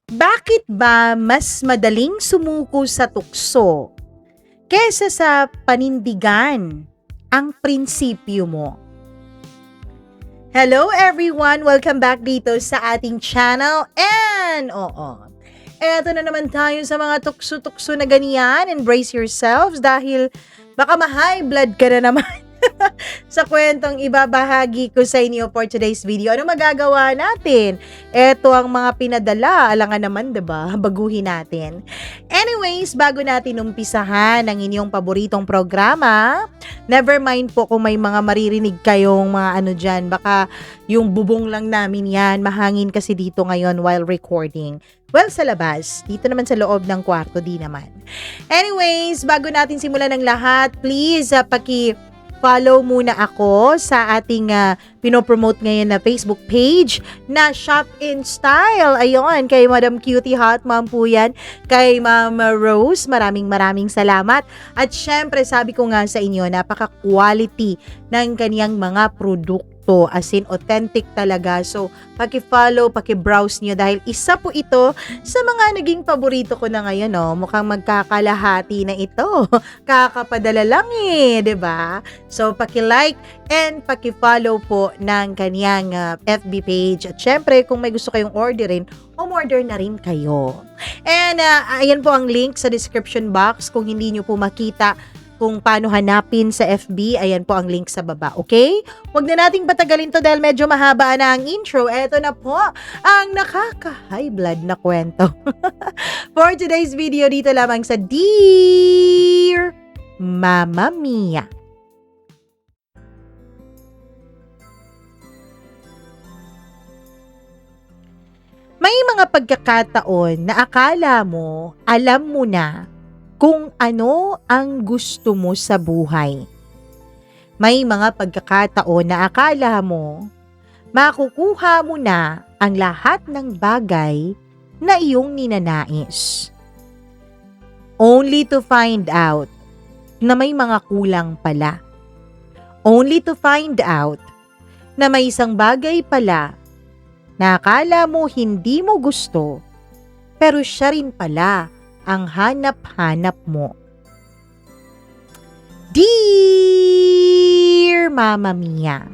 Bakit ba mas madaling sumuko sa tukso kesa sa panindigan ang prinsipyo mo? Hello everyone! Welcome back dito sa ating channel and eto na naman tayo sa mga tukso-tukso na ganyan. Embrace yourselves dahil baka ma-high blood ka na naman sa kwentong ibabahagi ko sa inyo for today's video. Ano magagawa natin? Eto ang mga pinadala. Alangan naman, diba? Baguhin natin. Anyways, bago natin umpisahan ang inyong paboritong programa, never mind po kung may mga maririnig kayong mga ano dyan. Baka yung bubong lang namin yan. Mahangin kasi dito ngayon while recording. Well, sa labas. Dito naman sa loob ng kwarto, di naman. Anyways, bago natin simulan ng lahat, please, follow muna ako sa ating pinopromote ngayon na Facebook page na Shop in Style. Ayun, kay Madam Cutie Hot Mom po yan. Kay Mama Rose, maraming salamat. At syempre, sabi ko nga sa inyo, napaka-quality ng kaniyang mga produkto. As in, authentic talaga. So, paki-follow, paki-browse nyo dahil isa po ito sa mga naging paborito ko na ngayon. Mukhang magkakalahati na ito. Kakapadala lang diba? So, paki-like and paki-follow po ng kaniyang FB page. At syempre, kung may gusto kayong orderin, umorder na rin kayo. And ayan po ang link sa description box. Kung hindi nyo po makita kung paano hanapin sa FB, ayan po ang link sa baba, okay? Huwag na nating patagalin to dahil medyo mahaba na ang intro. Eto na po ang nakaka-high blood na kwento. For today's video, dito lamang sa Dear Mama Mia. May mga pagkakataon na akala mo, alam mo na kung ano ang gusto mo sa buhay. May mga pagkakataon na akala mo, makukuha mo na ang lahat ng bagay na iyong ninanais. Only to find out na may mga kulang pala. Only to find out na may isang bagay pala na akala mo hindi mo gusto, pero siya rin pala ang hanap-hanap mo. Dear Mama Mia,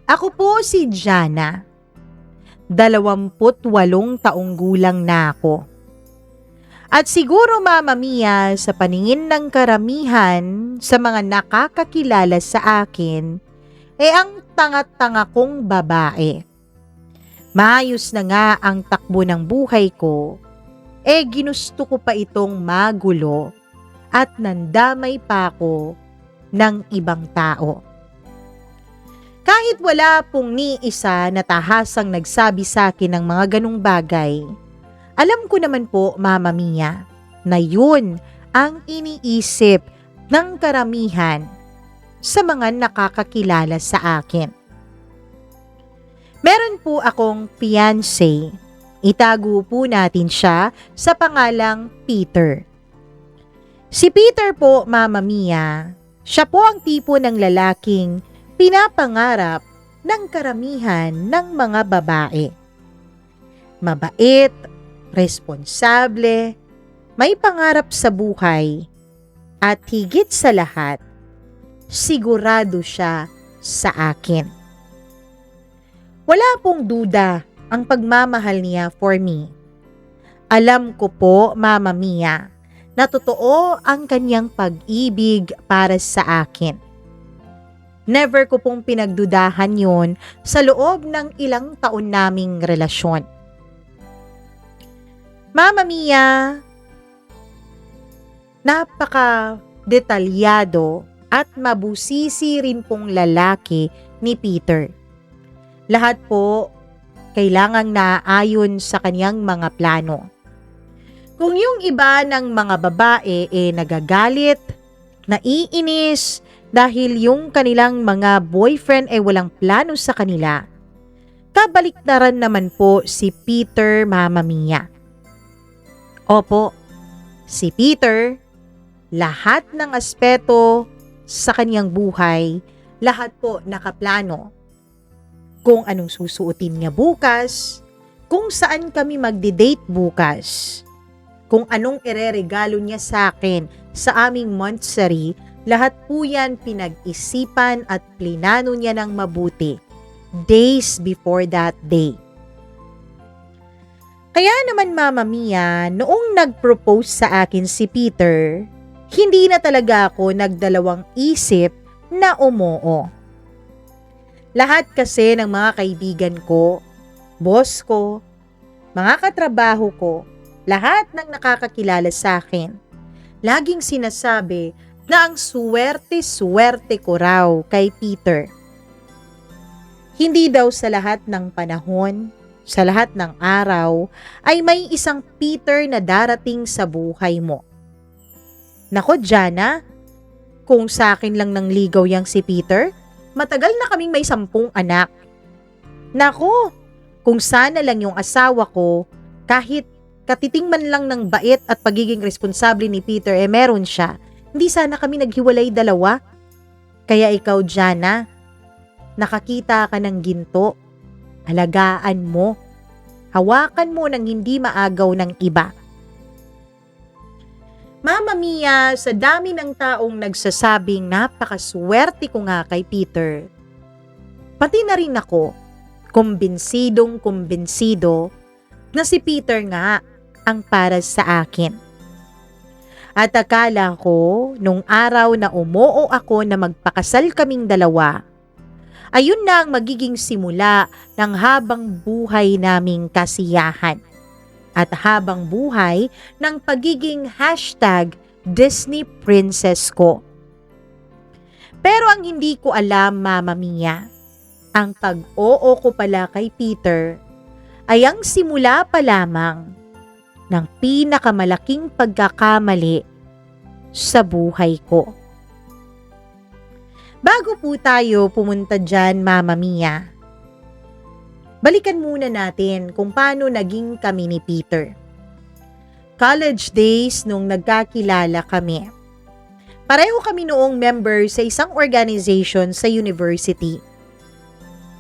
ako po si Jana. 28 taong gulang na ako. At siguro Mama Mia, sa paningin ng karamihan sa mga nakakakilala sa akin, ang tanga-tanga kong babae. Maayos na nga ang takbo ng buhay ko, ginusto ko pa itong magulo at nandamay pa ako ng ibang tao. Kahit wala pong ni isa na tahasang nagsabi sa akin ng mga ganong bagay, alam ko naman po, Mama Mia, na yun ang iniisip ng karamihan sa mga nakakakilala sa akin. Meron po akong fiancé. Itago po natin siya sa pangalang Peter. Si Peter po, Mama Mia, siya po ang tipo ng lalaking pinapangarap ng karamihan ng mga babae. Mabait, responsable, may pangarap sa buhay, at higit sa lahat, sigurado siya sa akin. Wala pong duda ang pagmamahal niya for me. Alam ko po, Mama Mia, na totoo ang kanyang pag-ibig para sa akin. Never ko pong pinagdudahan yon sa loob ng ilang taon naming relasyon. Mama Mia, napaka-detalyado at mabusisi rin pong lalaki ni Peter. Lahat po kailangang naaayon sa kanyang mga plano. Kung yung iba ng mga babae nagagalit, naiinis dahil yung kanilang mga boyfriend walang plano sa kanila, kabaliktaran naman po si Peter, Mama Mia. Opo, si Peter, lahat ng aspeto sa kanyang buhay, lahat po nakaplano. Kung anong susuotin niya bukas, kung saan kami magdi-date bukas. Kung anong ireregalo niya sa akin sa aming monthsary, lahat po yan pinag-isipan at plinano niya ng mabuti days before that day. Kaya naman Mama Mia, noong nag-propose sa akin si Peter, hindi na talaga ako nagdalawang isip na umoo. Lahat kasi ng mga kaibigan ko, boss ko, mga katrabaho ko, lahat ng nakakakilala sa akin, laging sinasabi na ang suwerte-suwerte ko raw kay Peter. Hindi daw sa lahat ng panahon, sa lahat ng araw, ay may isang Peter na darating sa buhay mo. Nako, Jana, kung sa akin lang nang ligaw yang si Peter, matagal na kaming may 10 anak. Nako, kung sana lang yung asawa ko, kahit katiting man lang ng bait at pagiging responsable ni Peter meron siya, hindi sana kami naghiwalay dalawa. Kaya ikaw, Jana, nakakita ka ng ginto, alagaan mo, hawakan mo nang hindi maagaw ng iba. Mama Mia, sa dami ng taong nagsasabing napakaswerte ko nga kay Peter, pati na rin ako, kumbinsidong-kumbinsido na si Peter nga ang para sa akin. At akala ko, nung araw na umoo ako na magpakasal kaming dalawa, ayun na ang magiging simula ng habang buhay naming kasiyahan at habang buhay ng pagiging #Disney Princess ko. Pero ang hindi ko alam, Mama Mia, ang pag-oo ko pala kay Peter ay ang simula pa lamang ng pinakamalaking pagkakamali sa buhay ko. Bago po tayo pumunta dyan, Mama Mia, balikan muna natin kung paano naging kami ni Peter. College days nung nagkakilala kami. Pareho kami noong member sa isang organization sa university.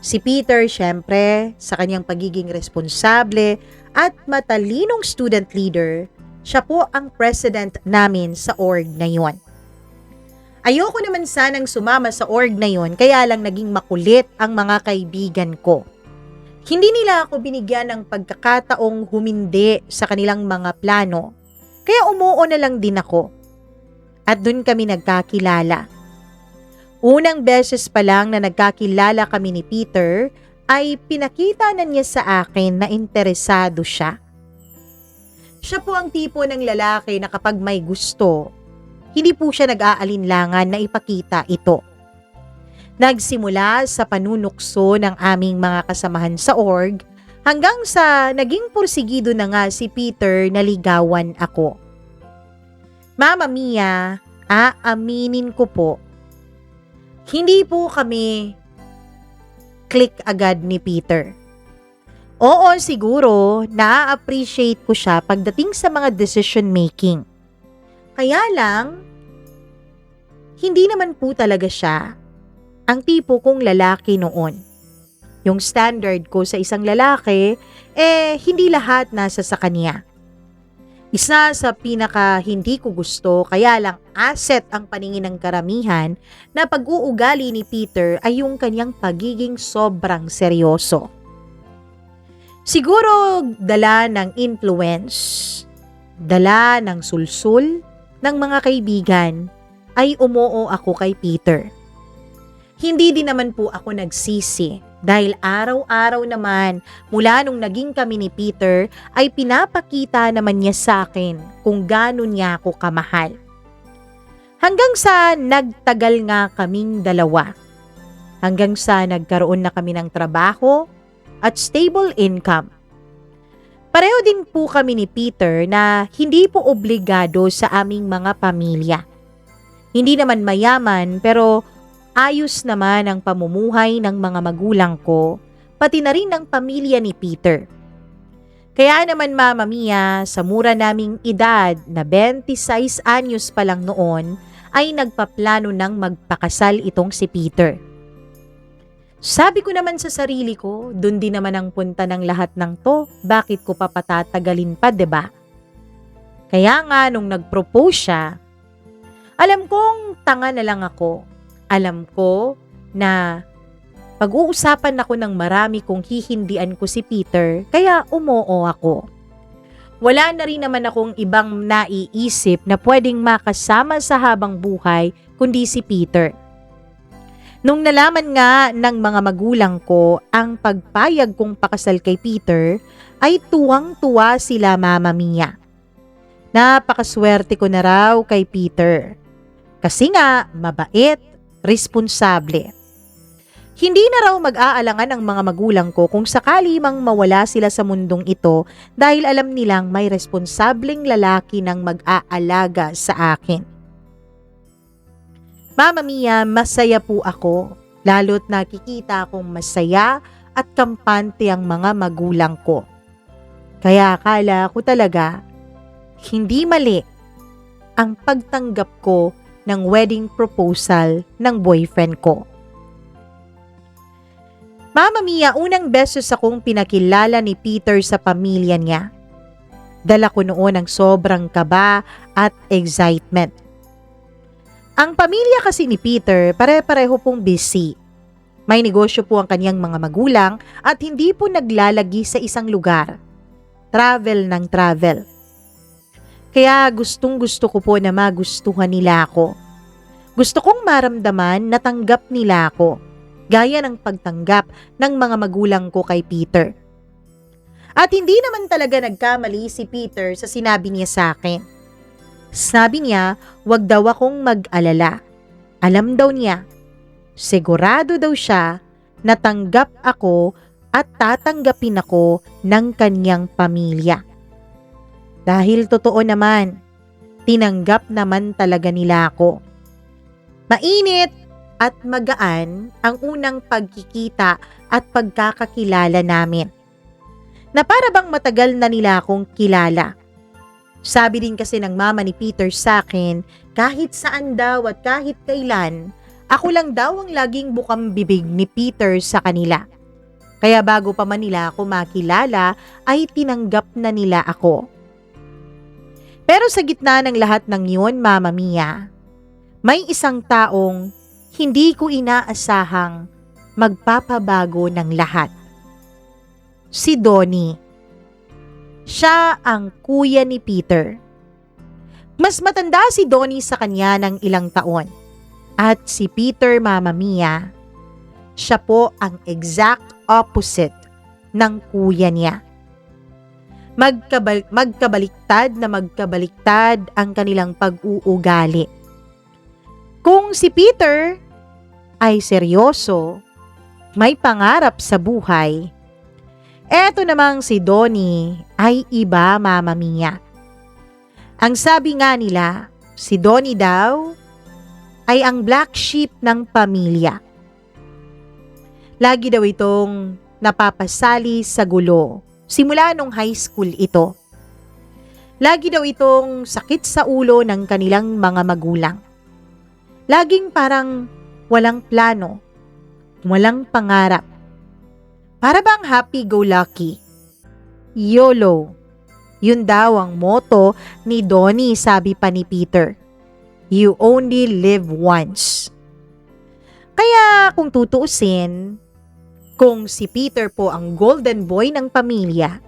Si Peter, syempre, sa kanyang pagiging responsable at matalinong student leader, siya po ang president namin sa org na yon. Ayoko naman sanang sumama sa org na yon, kaya lang naging makulit ang mga kaibigan ko. Hindi nila ako binigyan ng pagkakataong humindi sa kanilang mga plano, kaya umuo na lang din ako. At dun kami nagkakilala. Unang beses pa lang na nagkakilala kami ni Peter, ay pinakita na niya sa akin na interesado siya. Siya po ang tipo ng lalaki na kapag may gusto, hindi po siya nag-aalinlangan na ipakita ito. Nagsimula sa panunukso ng aming mga kasamahan sa org hanggang sa naging porsigido na nga si Peter na ligawan ako. Mama Mia, aaminin ko po, hindi po kami click agad ni Peter. Oo, siguro, na-appreciate ko siya pagdating sa mga decision making. Kaya lang, hindi naman po talaga siya ang tipo kong lalaki noon. Yung standard ko sa isang lalaki, hindi lahat nasa sa kanya. Isa sa pinaka hindi ko gusto, kaya lang asset ang paningin ng karamihan, na pag-uugali ni Peter ay yung kanyang pagiging sobrang seryoso. Siguro dala ng influence, dala ng sulsul ng mga kaibigan, ay umoo ako kay Peter. Hindi din naman po ako nagsisi dahil araw-araw naman mula nung naging kami ni Peter ay pinapakita naman niya sa akin kung gaano niya ako kamahal. Hanggang sa nagtagal nga kaming dalawa. Hanggang sa nagkaroon na kami ng trabaho at stable income. Pareho din po kami ni Peter na hindi po obligado sa aming mga pamilya. Hindi naman mayaman pero ayos naman ang pamumuhay ng mga magulang ko, pati na rin ng pamilya ni Peter. Kaya naman Mama Mia, sa mura naming edad na 26 anyos pa lang noon, ay nagpaplano ng magpakasal itong si Peter. Sabi ko naman sa sarili ko, dun din naman ang punta ng lahat ng to. Bakit ko pa patatagalin pa, 'di ba? Kaya nga nung nag-propose siya, alam kong tanga na lang ako. Alam ko na pag-uusapan ako ng marami kung hihindian ko si Peter, kaya umoo ako. Wala na rin naman akong ibang naiisip na pwedeng makasama sa habang buhay kundi si Peter. Nung nalaman nga ng mga magulang ko ang pagpayag kong pakasal kay Peter, ay tuwang-tuwa sila, Mama Mia. Napakaswerte ko na raw kay Peter. Kasi nga, mabait, responsable. Hindi na raw mag-aalangan ang mga magulang ko kung sakali mang mawala sila sa mundong ito dahil alam nilang may responsableng lalaki nang mag-aalaga sa akin. Mama Mia, masaya po ako, lalo't nakikita akong masaya at kampante ang mga magulang ko. Kaya akala ko talaga, hindi mali ang pagtanggap ko ng wedding proposal ng boyfriend ko. Mama Mia, unang beses akong pinakilala ni Peter sa pamilya niya. Dala ko noon ang sobrang kaba at excitement. Ang pamilya kasi ni Peter pare-pareho pong busy. May negosyo po ang kanyang mga magulang at hindi po naglalagi sa isang lugar. Travel ng travel. Kaya gustong-gusto ko po na magustuhan nila ako. Gusto kong maramdaman na tanggap nila ako, gaya ng pagtanggap ng mga magulang ko kay Peter. At hindi naman talaga nagkamali si Peter sa sinabi niya sa akin. Sabi niya, wag daw akong mag-alala. Alam daw niya, sigurado daw siya na tanggap ako at tatanggapin ako ng kanyang pamilya. Dahil totoo naman, tinanggap naman talaga nila ako. Mainit at magaan ang unang pagkikita at pagkakakilala namin. Na para bang matagal na nila akong kilala. Sabi din kasi ng mama ni Peter sa akin, kahit saan daw at kahit kailan, ako lang daw ang laging bukang bibig ni Peter sa kanila. Kaya bago pa man nila ako makilala, ay tinanggap na nila ako. Pero sa gitna ng lahat ng yun, Mama Mia, may isang taong hindi ko inaasahang magpapabago ng lahat. Si Donnie. Siya ang kuya ni Peter. Mas matanda si Donnie sa kanya ng ilang taon. At si Peter, Mama Mia, siya po ang exact opposite ng kuya niya. Magkabaliktad na magkabaliktad ang kanilang pag-uugali. Kung si Peter ay seryoso, may pangarap sa buhay, eto namang si Donnie ay iba, Mama Mia. Ang sabi nga nila, si Donnie daw ay ang black sheep ng pamilya. Lagi daw itong napapasali sa gulo, simula nung high school ito. Lagi daw itong sakit sa ulo ng kanilang mga magulang. Laging parang walang plano, walang pangarap. Para bang happy-go-lucky. YOLO. Yun daw ang motto ni Donnie, sabi pa ni Peter. You only live once. Kaya kung tutuusin, kung si Peter po ang golden boy ng pamilya,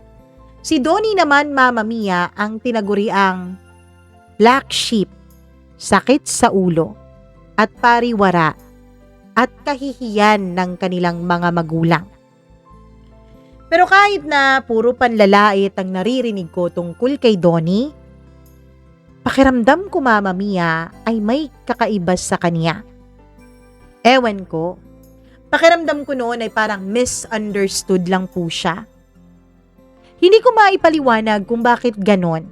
si Donnie naman, Mama Mia, ang tinaguriang black sheep, sakit sa ulo, at pariwara, at kahihiyan ng kanilang mga magulang. Pero kahit na puro panlalait ang naririnig ko tungkol kay Donnie, pakiramdam ko, Mama Mia, ay may kakaiba sa kanya. Ewan ko, pakiramdam ko noon ay parang misunderstood lang po siya. Hindi ko maipaliwanag kung bakit ganon.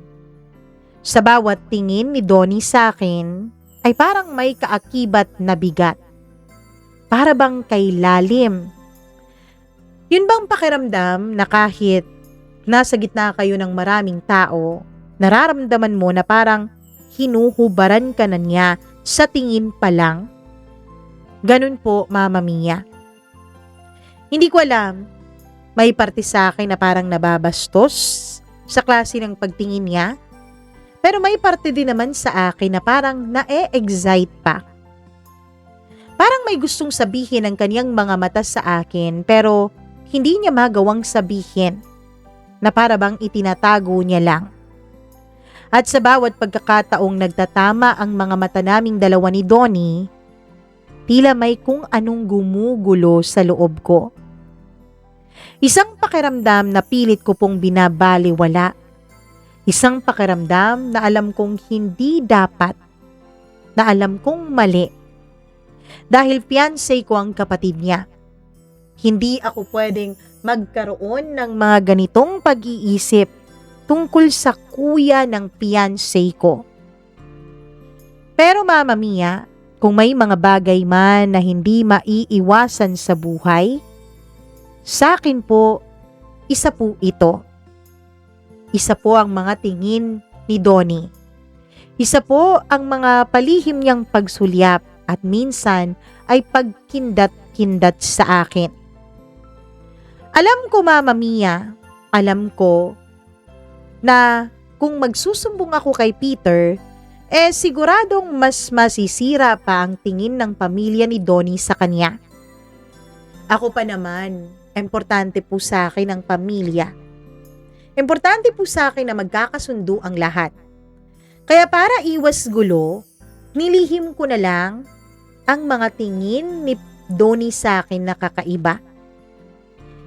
Sa bawat tingin ni Donnie sa akin, ay parang may kaakibat na bigat. Para bang kay lalim. Yun bang pakiramdam na kahit nasa gitna kayo ng maraming tao, nararamdaman mo na parang hinuhubaran ka na niya sa tingin pa lang? Ganun po, Mama Mia. Hindi ko alam, may parte sa akin na parang nababastos sa klase ng pagtingin niya. Pero may parte din naman sa akin na parang na-excite pa. Parang may gustong sabihin ang kaniyang mga mata sa akin pero hindi niya magawang sabihin na para bang itinatago niya lang. At sa bawat pagkakataong nagtatama ang mga mata naming dalawa ni Donnie, tila may kung anong gumugulo sa loob ko. Isang pakiramdam na pilit ko pong binabaliwala. Isang pakiramdam na alam kong hindi dapat, na alam kong mali. Dahil fiancé ko ang kapatid niya. Hindi ako pwedeng magkaroon ng mga ganitong pag-iisip tungkol sa kuya ng fiancé ko. Pero Mama Mia, kung may mga bagay man na hindi maiiwasan sa buhay, sa akin po, isa po ito. Isa po ang mga tingin ni Donnie. Isa po ang mga palihim niyang pagsulyap at minsan ay pagkindat-kindat sa akin. Alam ko Mama Mia, alam ko na kung magsusumbong ako kay Peter, siguradong mas masisira pa ang tingin ng pamilya ni Donnie sa kanya. Ako pa naman, importante po sa akin ang pamilya. Importante po sa akin na magkakasundo ang lahat. Kaya para iwas gulo, nilihim ko na lang ang mga tingin ni Donnie sa akin na kakaiba.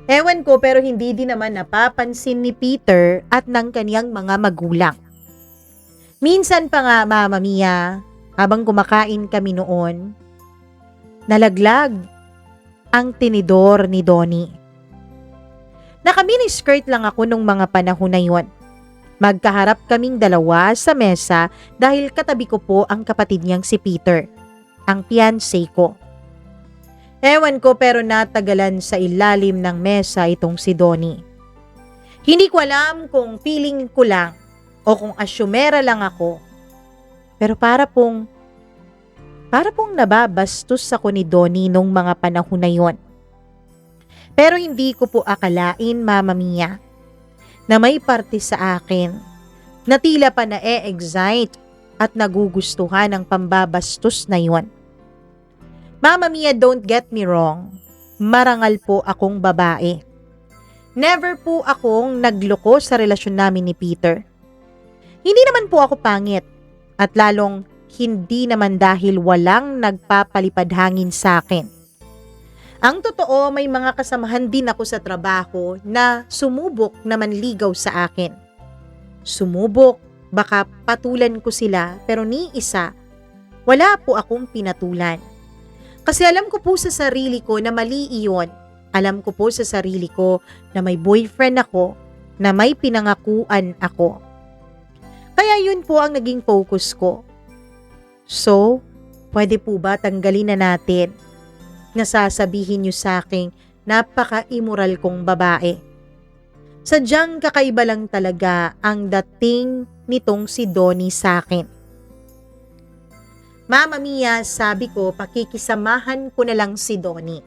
Ewan ko pero hindi din naman napapansin ni Peter at ng kaniyang mga magulang. Minsan pa nga Mama Mia, habang kumakain kami noon, nalaglag ang tinidor ni Donnie. Naka-miniskirt lang ako nung mga panahon na yon. Magkaharap kaming dalawa sa mesa dahil katabi ko po ang kapatid niyang si Peter, ang fiancé ko. Ewan ko pero natagalan sa ilalim ng mesa itong si Donnie. Hindi ko alam kung feeling ko lang o kung asyumera lang ako. Pero para pong nababastos ako ni Donnie nung mga panahon na yon. Pero hindi ko po akalain Mama Mia na may parte sa akin na tila pa na-excite at nagugustuhan ang pambabastos na yon. Mama Mia, don't get me wrong. Marangal po akong babae. Never po akong nagloko sa relasyon namin ni Peter. Hindi naman po ako pangit at lalong hindi naman dahil walang nagpapalipad hangin sa akin. Ang totoo, may mga kasamahan din ako sa trabaho na sumubok na manligaw sa akin. Sumubok, baka patulan ko sila pero ni isa, wala po akong pinatulan. Kasi alam ko po sa sarili ko na mali iyon. Alam ko po sa sarili ko na may boyfriend ako, na may pinangakuan ako. Kaya yun po ang naging focus ko. So, pwede po ba tanggalin na natin na sasabihin niyo sa akin napaka-immoral kong babae? Sadyang kakaiba lang talaga ang dating nitong si Donnie sa akin. Mama Mia, sabi ko pakikisamahan ko na lang si Donnie.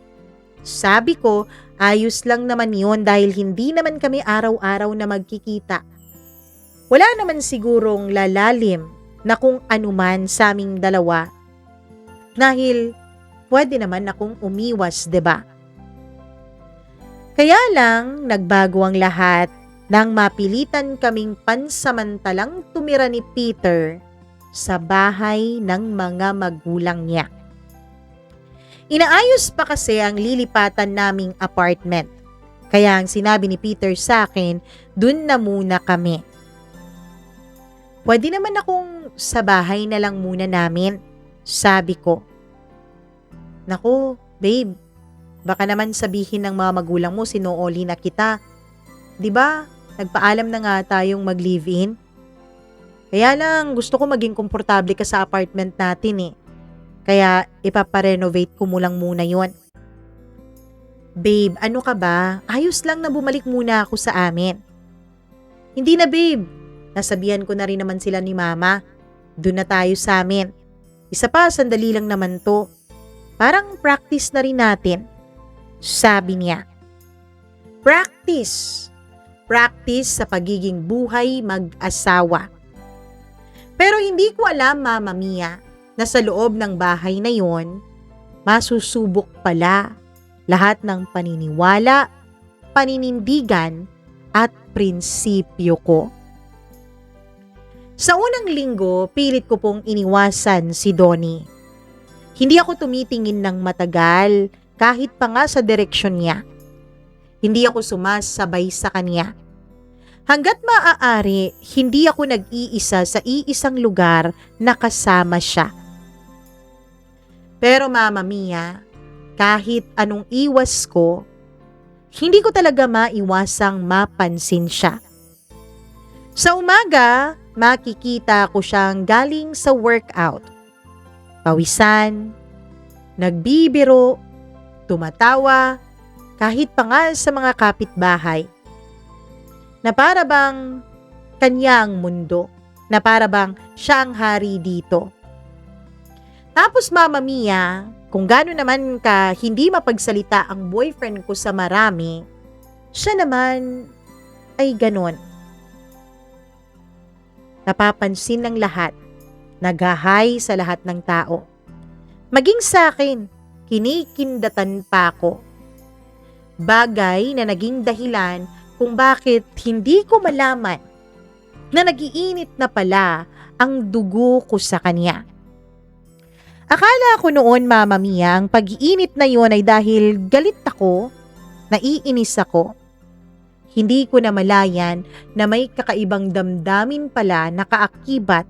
Sabi ko ayos lang naman yun dahil hindi naman kami araw-araw na magkikita. Wala naman sigurong lalalim na kung anuman sa aming dalawa dahil pwede naman akong umiwas, 'di ba? Kaya lang nagbago ang lahat nang mapilitan kaming pansamantalang tumira ni Peter sa bahay ng mga magulang niya. Inaayos pa kasi ang lilipatan naming apartment. Kaya ang sinabi ni Peter sa akin, dun na muna kami. Pwede naman akong sa bahay na lang muna namin, sabi ko. Naku, babe, baka naman sabihin ng mga magulang mo sinuoli na kita. 'Di ba? Nagpaalam na nga tayong mag-live-in. Kaya lang gusto ko maging komportable ka sa apartment natin eh. Kaya ipaparenovate ko mo lang muna 'yon. Babe, ano ka ba? Ayos lang na bumalik muna ako sa amin. Hindi na babe. Nasabihan ko na rin naman sila ni mama. Doon na tayo sa amin. Isa pa, sandali lang naman to. Parang practice na rin natin. Sabi niya, practice. Practice sa pagiging buhay mag-asawa. Pero hindi ko alam, Mama Mia, na sa loob ng bahay na yon, masusubok pala lahat ng paniniwala, paninindigan, at prinsipyo ko. Sa unang linggo, pilit ko pong iniwasan si Donnie. Hindi ako tumitingin ng matagal kahit pa nga sa direksyon niya. Hindi ako sumasabay sa kanya. Hanggat maaari, hindi ako nag-iisa sa iisang lugar na kasama siya. Pero Mama Mia, kahit anong iwas ko, hindi ko talaga maiwasang mapansin siya. Sa umaga, makikita ko siyang galing sa workout. Pawisan, nagbibiro, tumatawa, kahit pa nga sa mga kapitbahay. Na para bang kanya ang mundo, na para bang siya ang hari dito. Tapos Mama Mia, kung gano'n naman ka hindi mapagsalita ang boyfriend ko sa marami, siya naman ay gano'n. Napapansin ng lahat, naghahay sa lahat ng tao. Maging sa akin, kinikindatan pa ako. Bagay na naging dahilan kung bakit hindi ko malaman na nagiinit na pala ang dugo ko sa kanya. Akala ko noon, Mama Mia, ang pag-iinit na yon ay dahil galit ako, naiinis ako. Hindi ko na malayan na may kakaibang damdamin pala na kaakibat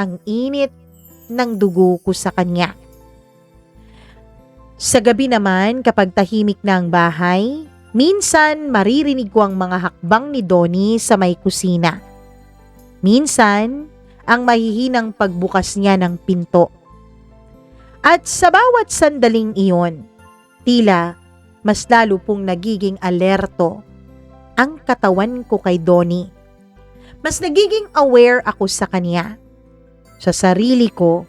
ang init ng dugo ko sa kanya. Sa gabi naman, kapag tahimik na ang bahay, minsan maririnig ko ang mga hakbang ni Donnie sa may kusina. Minsan, ang mahihinang pagbukas niya ng pinto. At sa bawat sandaling iyon, tila mas lalo pong nagiging alerto ang katawan ko kay Donnie. Mas nagiging aware ako sa kanya, sa sarili ko,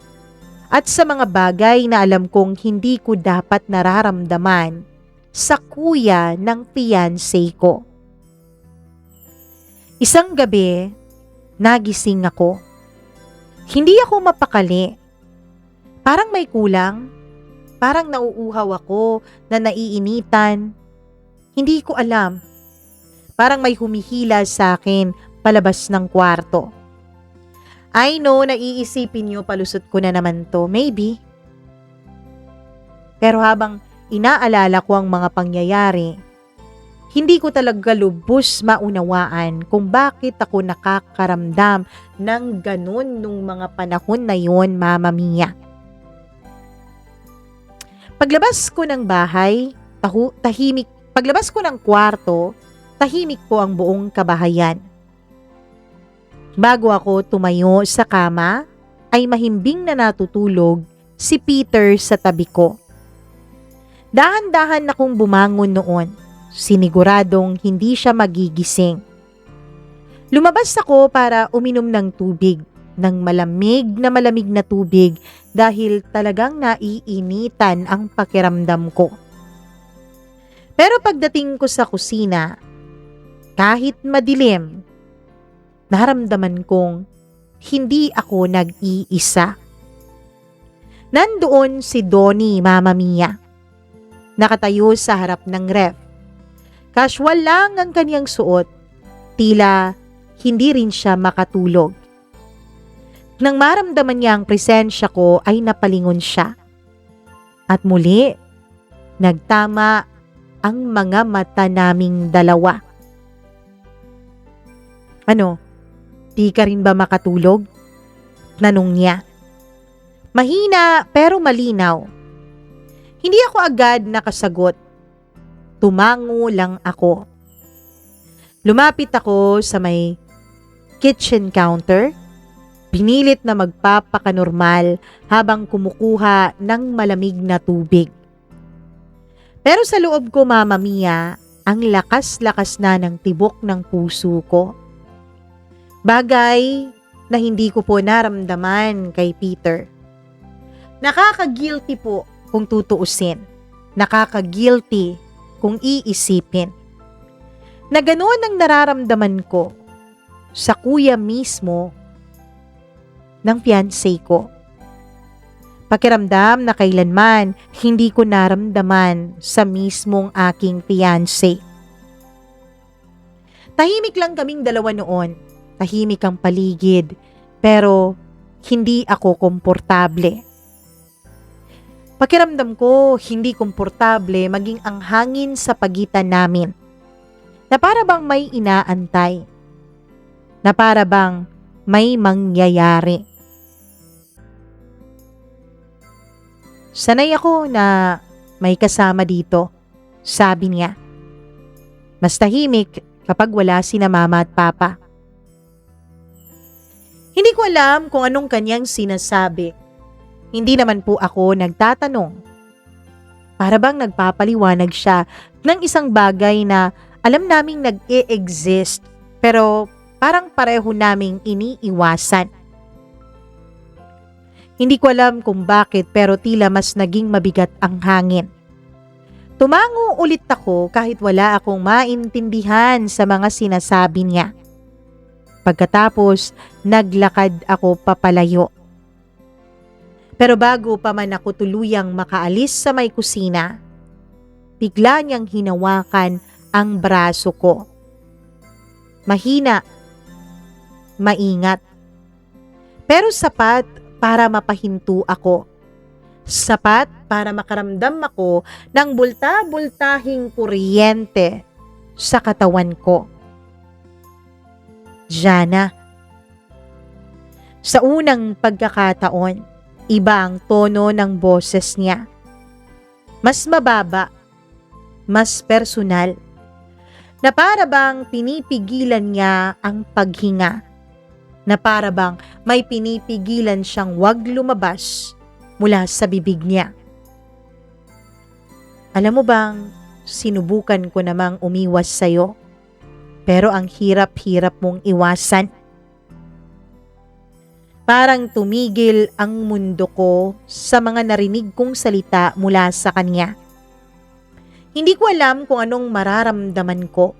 at sa mga bagay na alam kong hindi ko dapat nararamdaman sa kuya ng fiancé ko. Isang gabi, nagising ako. Hindi ako mapakali. Parang may kulang. Parang nauuhaw ako na naiinitan. Hindi ko alam. Parang may humihila sa akin palabas ng kwarto. I know, naiisipin niyo palusot ko na naman to. Maybe. Pero habang inaalala ko ang mga pangyayari, hindi ko talaga lubos maunawaan kung bakit ako nakakaramdam ng ganun nung mga panahon na yon, Mama Mia. Paglabas ko ng bahay, paglabas ko ng kwarto, tahimik po ang buong kabahayan. Bago ako tumayo sa kama, ay mahimbing na natutulog si Peter sa tabi ko. Dahan-dahan akong bumangon noon, siniguradong hindi siya magigising. Lumabas ako para uminom ng tubig, ng malamig na tubig dahil talagang naiinitan ang pakiramdam ko. Pero pagdating ko sa kusina, kahit madilim, naramdaman kong hindi ako nag-iisa. Nandoon si Donnie, Mama Mia. Nakatayo sa harap ng ref. Casual lang ang kanyang suot. Tila hindi rin siya makatulog. Nang maramdaman niya ang presensya ko ay napalingon siya. At muli, nagtama ang mga mata naming dalawa. Ano? Di ka rin ba makatulog? Tanong niya. Mahina pero malinaw. Hindi ako agad nakasagot. Tumango lang ako. Lumapit ako sa may kitchen counter. Pinilit na magpapakanormal habang kumukuha ng malamig na tubig. Pero sa loob ko, Mama Mia, ang lakas-lakas na ng tibok ng puso ko. Bagay na hindi ko po naramdaman kay Peter. Nakaka-guilty po kung tutuusin. Nakaka-guilty kung iisipin na ganoon ang nararamdaman ko sa kuya mismo ng fiancé ko. Pakiramdam na kailanman hindi ko naramdaman sa mismong aking fiancé. Tahimik lang kaming dalawa noon. Tahimik ang paligid, pero hindi ako komportable. Pakiramdam ko hindi komportable maging ang hangin sa pagitan namin. Na para bang may inaantay. Na para bang may mangyayari. Sanay ako na may kasama dito, sabi niya. Mas tahimik kapag wala sina mama at papa. Hindi ko alam kung anong kanyang sinasabi. Hindi naman po ako nagtatanong. Para bang nagpapaliwanag siya ng isang bagay na alam naming nag-e-exist pero parang pareho naming iniiwasan. Hindi ko alam kung bakit pero tila mas naging mabigat ang hangin. Tumango ulit ako kahit wala akong maintindihan sa mga sinasabi niya. Pagkatapos, naglakad ako papalayo. Pero bago pa man ako tuluyang makaalis sa may kusina, bigla niyang hinawakan ang braso ko. Mahina, maingat, pero sapat para mapahinto ako. Sapat para makaramdam ako ng bulta-bultahing kuryente sa katawan ko. Jana. Sa unang pagkakataon, iba ang tono ng boses niya. Mas mababa, mas personal, na para bang pinipigilan niya ang paghinga, na para bang may pinipigilan siyang wag lumabas mula sa bibig niya. Alam mo bang, sinubukan ko namang umiwas sa'yo, pero ang hirap-hirap mong iwasan. Parang tumigil ang mundo ko sa mga narinig kong salita mula sa kanya. Hindi ko alam kung anong mararamdaman ko.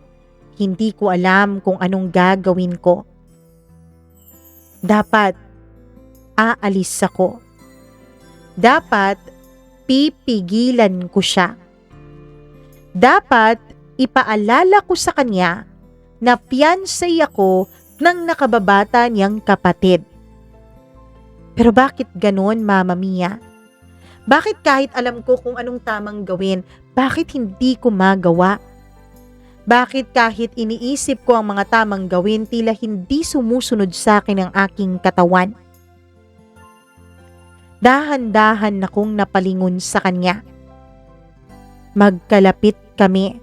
Hindi ko alam kung anong gagawin ko. Dapat aalis ako. Dapat pipigilan ko siya. Dapat ipaalala ko sa kanya na fiancé ako ng nakababata niyang kapatid. Pero bakit ganon, Mama Mia? Bakit kahit alam ko kung anong tamang gawin, bakit hindi ko magawa? Bakit kahit iniisip ko ang mga tamang gawin, tila hindi sumusunod sa akin ang aking katawan? Dahan-dahan akong napalingon sa kanya. Magkalapit kami.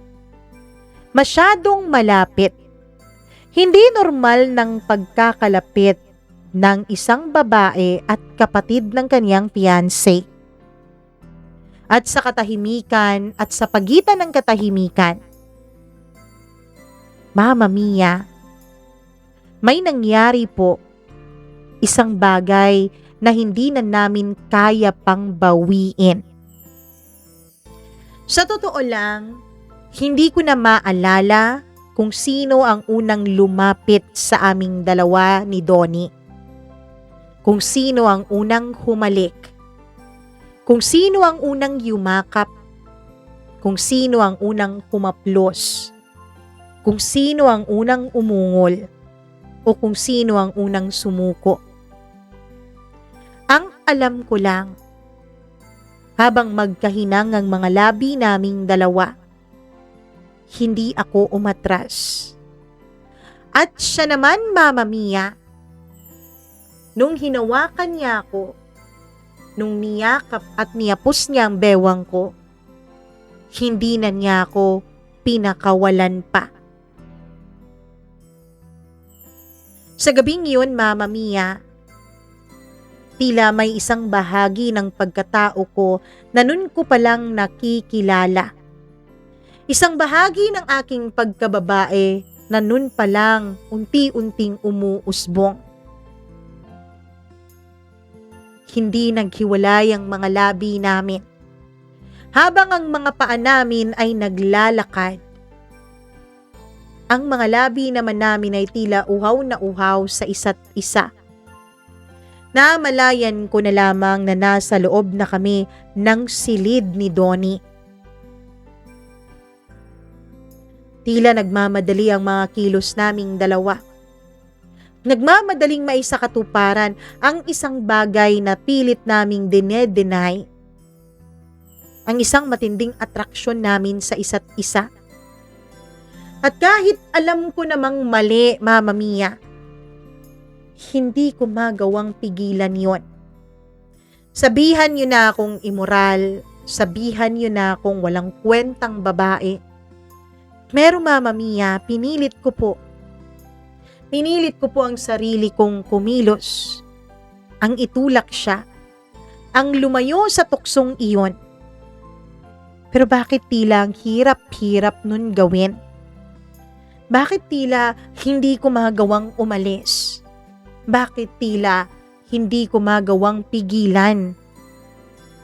Masyadong malapit. Hindi normal ng pagkakalapit ng isang babae at kapatid ng kanyang fiancé. At sa katahimikan at sa pagitan ng katahimikan, Mama Mia, may nangyari po, isang bagay na hindi na namin kaya pang bawiin. Sa totoo lang, hindi ko na maalala kung sino ang unang lumapit sa aming dalawa ni Donnie. Kung sino ang unang humalik. Kung sino ang unang yumakap. Kung sino ang unang humaplos. Kung sino ang unang umungol o kung sino ang unang sumuko. Ang alam ko lang, habang magkahinang ang mga labi naming dalawa, hindi ako umatras. At siya naman, Mama Mia, nung hinawakan niya ako, nung niyakap at niyapos niya ang bewang ko, hindi na niya ako pinakawalan pa. Sa gabing yun, Mama Mia, tila may isang bahagi ng pagkatao ko na nun ko palang nakikilala. Isang bahagi ng aking pagkababae na nun palang unti-unting umuusbong. Hindi naghiwalay ang mga labi namin. Habang ang mga paa namin ay naglalakad, ang mga labi naman namin ay tila uhaw na uhaw sa isa't isa. Namalayan ko na lamang na nasa loob na kami ng silid ni Donnie. Tila nagmamadali ang mga kilos naming dalawa. Nagmamadaling maisakatuparan ang isang bagay na pilit naming dinedenay. Ang isang matinding atraksyon namin sa isa't isa. At kahit alam ko namang mali, Mama Mia, hindi ko magawang pigilan yon. Sabihan niyo na akong immoral, sabihan niyo na akong walang kwentang babae. Pero Mama Mia, pinilit ko po ang sarili kong kumilos. Ang itulak siya, ang lumayo sa tuksong iyon. Pero bakit tila ang hirap-hirap nun gawin? Bakit tila hindi ko magawang umalis? Bakit tila hindi ko magawang pigilan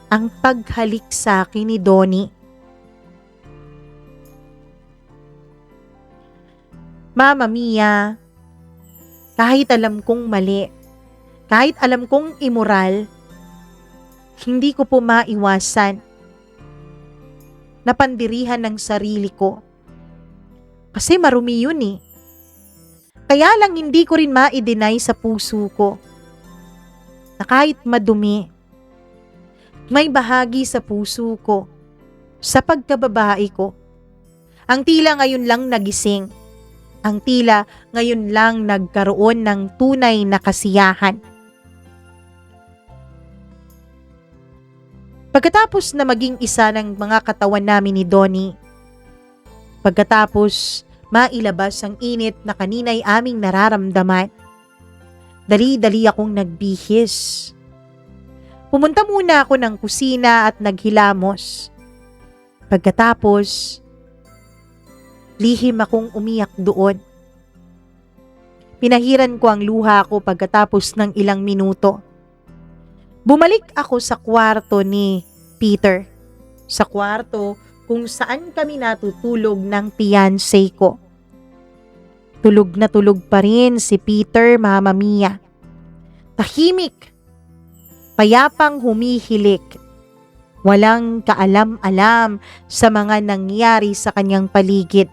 ang paghalik sa akin ni Donnie? Mama Mia, kahit alam kong mali, kahit alam kong immoral, hindi ko po maiwasan na pandirihan ng sarili ko. Kasi marumi yun eh. Kaya lang hindi ko rin ma-deny sa puso ko na kahit madumi, may bahagi sa puso ko, sa pagkababae ko. Ang tila ngayon lang nagising. Ang tila ngayon lang nagkaroon ng tunay na kasiyahan. Pagkatapos na maging isa ng mga katawan namin ni Donnie, pagkatapos mailabas ang init na kanina'y aming nararamdaman, dali-dali akong nagbihis. Pumunta muna ako ng kusina at naghilamos. Pagkatapos, lihim akong umiyak doon. Pinahiran ko ang luha ko pagkatapos ng ilang minuto. Bumalik ako sa kwarto ni Peter. Sa kwarto kung saan kami natutulog ng fiancé ko. Tulog na tulog pa rin si Peter, Mama Mia. Tahimik. Payapang humihilik. Walang kaalam-alam sa mga nangyari sa kanyang paligid.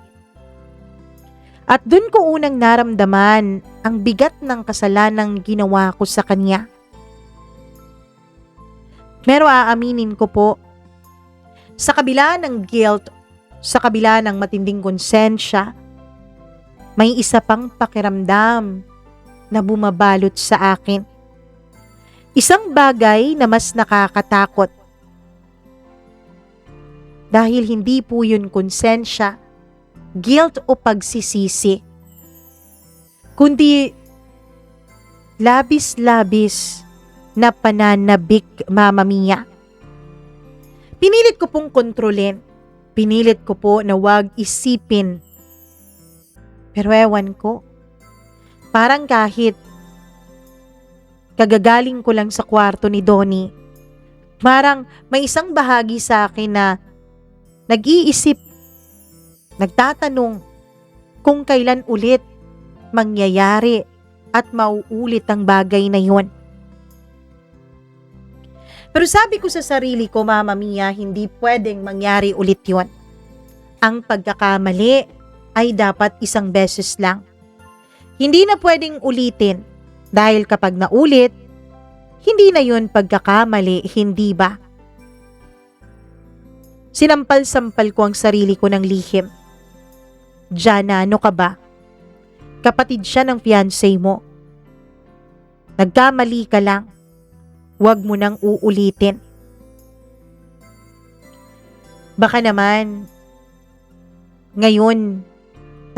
At dun ko unang naramdaman ang bigat ng kasalanang ginawa ko sa kanya. Pero aaminin ko po, sa kabila ng guilt, sa kabila ng matinding konsensya, may isa pang pakiramdam na bumabalot sa akin. Isang bagay na mas nakakatakot. Dahil hindi po yun konsensya, guilt o pagsisisi, kundi labis-labis na pananabik, Mama Mia. Pinilit ko pong kontrolin. Pinilit ko po na wag isipin. Pero ewan ko, parang kahit kagagaling ko lang sa kwarto ni Donnie, parang may isang bahagi sa akin na nag-iisip, nagtatanong kung kailan ulit mangyayari at mauulit ang bagay na yon. Pero sabi ko sa sarili ko, Mama Mia, hindi pwedeng mangyari ulit yon. Ang pagkakamali ay dapat isang beses lang. Hindi na pwedeng ulitin dahil kapag naulit, hindi na yon pagkakamali, hindi ba? Sinampal-sampal ko ang sarili ko ng lihim. Jana, ano ka ba? Kapatid siya ng fiancé mo. Nagkamali ka lang. Huwag mo nang uulitin. Baka naman, ngayon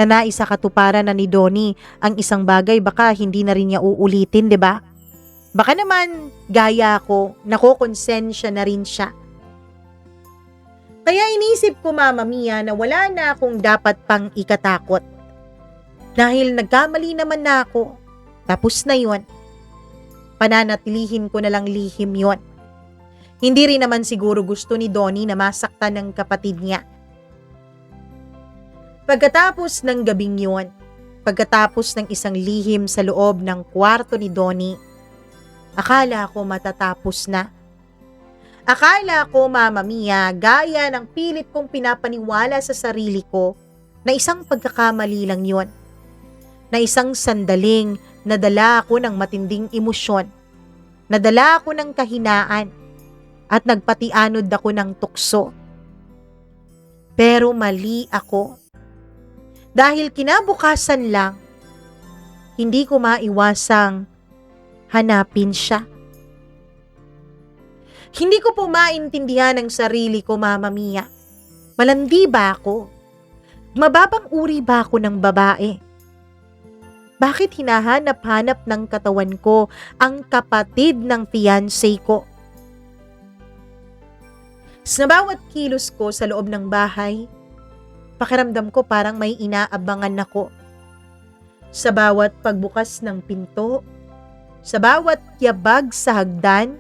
na naisa katuparan na ni Donnie ang isang bagay, baka hindi na rin niya uulitin, di ba? Baka naman, gaya ko, nakokonsensya na rin siya. Kaya inisip ko, Mama Mia, na wala na akong dapat pang ikatakot. Dahil nagkamali naman na ako, tapos na yun. Pananatilihin ko na lang lihim yon. Hindi rin naman siguro gusto ni Donnie na masaktan ng kapatid niya. Pagkatapos ng gabing yun, pagkatapos ng isang lihim sa loob ng kwarto ni Donnie, akala ko matatapos na. Akala ko, Mama Mia, gaya ng pilit kong pinapaniwala sa sarili ko na isang pagkakamali lang yun. Na isang sandaling nadala ako ng matinding emosyon, nadala ako ng kahinaan, at nagpatianod ako ng tukso. Pero mali ako. Dahil kinabukasan lang, hindi ko maiwasang hanapin siya. Hindi ko po maintindihan ang sarili ko, Mama Mia. Malandi ba ako? Mababang uri ba ako ng babae? Bakit hinahanap-hanap ng katawan ko ang kapatid ng fiancé ko? Sa bawat kilos ko sa loob ng bahay, pakiramdam ko parang may inaabangan ako. Sa bawat pagbukas ng pinto, sa bawat yabag sa hagdan,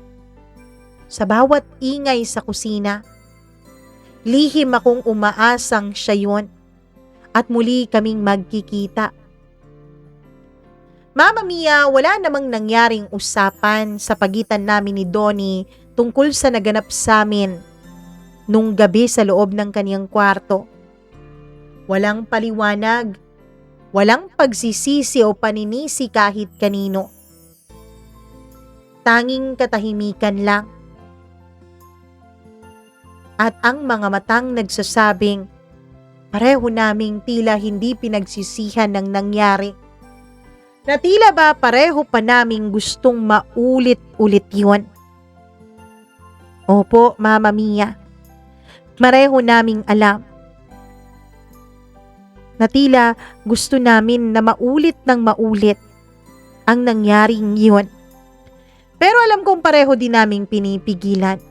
sa bawat ingay sa kusina, lihim akong umaasang siya yun at muli kaming magkikita. Mama Mia, wala namang nangyaring usapan sa pagitan namin ni Donnie tungkol sa naganap sa amin nung gabi sa loob ng kaniyang kwarto. Walang paliwanag, walang pagsisisi o paninisi kahit kanino. Tanging katahimikan lang. At ang mga matang nagsasabing, pareho naming tila hindi pinagsisihan ng nangyari. Na tila ba pareho pa naming gustong maulit-ulit yun. Opo, Mama Mia. Pareho naming alam. Na tila gusto namin na maulit ng maulit ang nangyaring yun. Pero alam kong pareho din naming pinipigilan.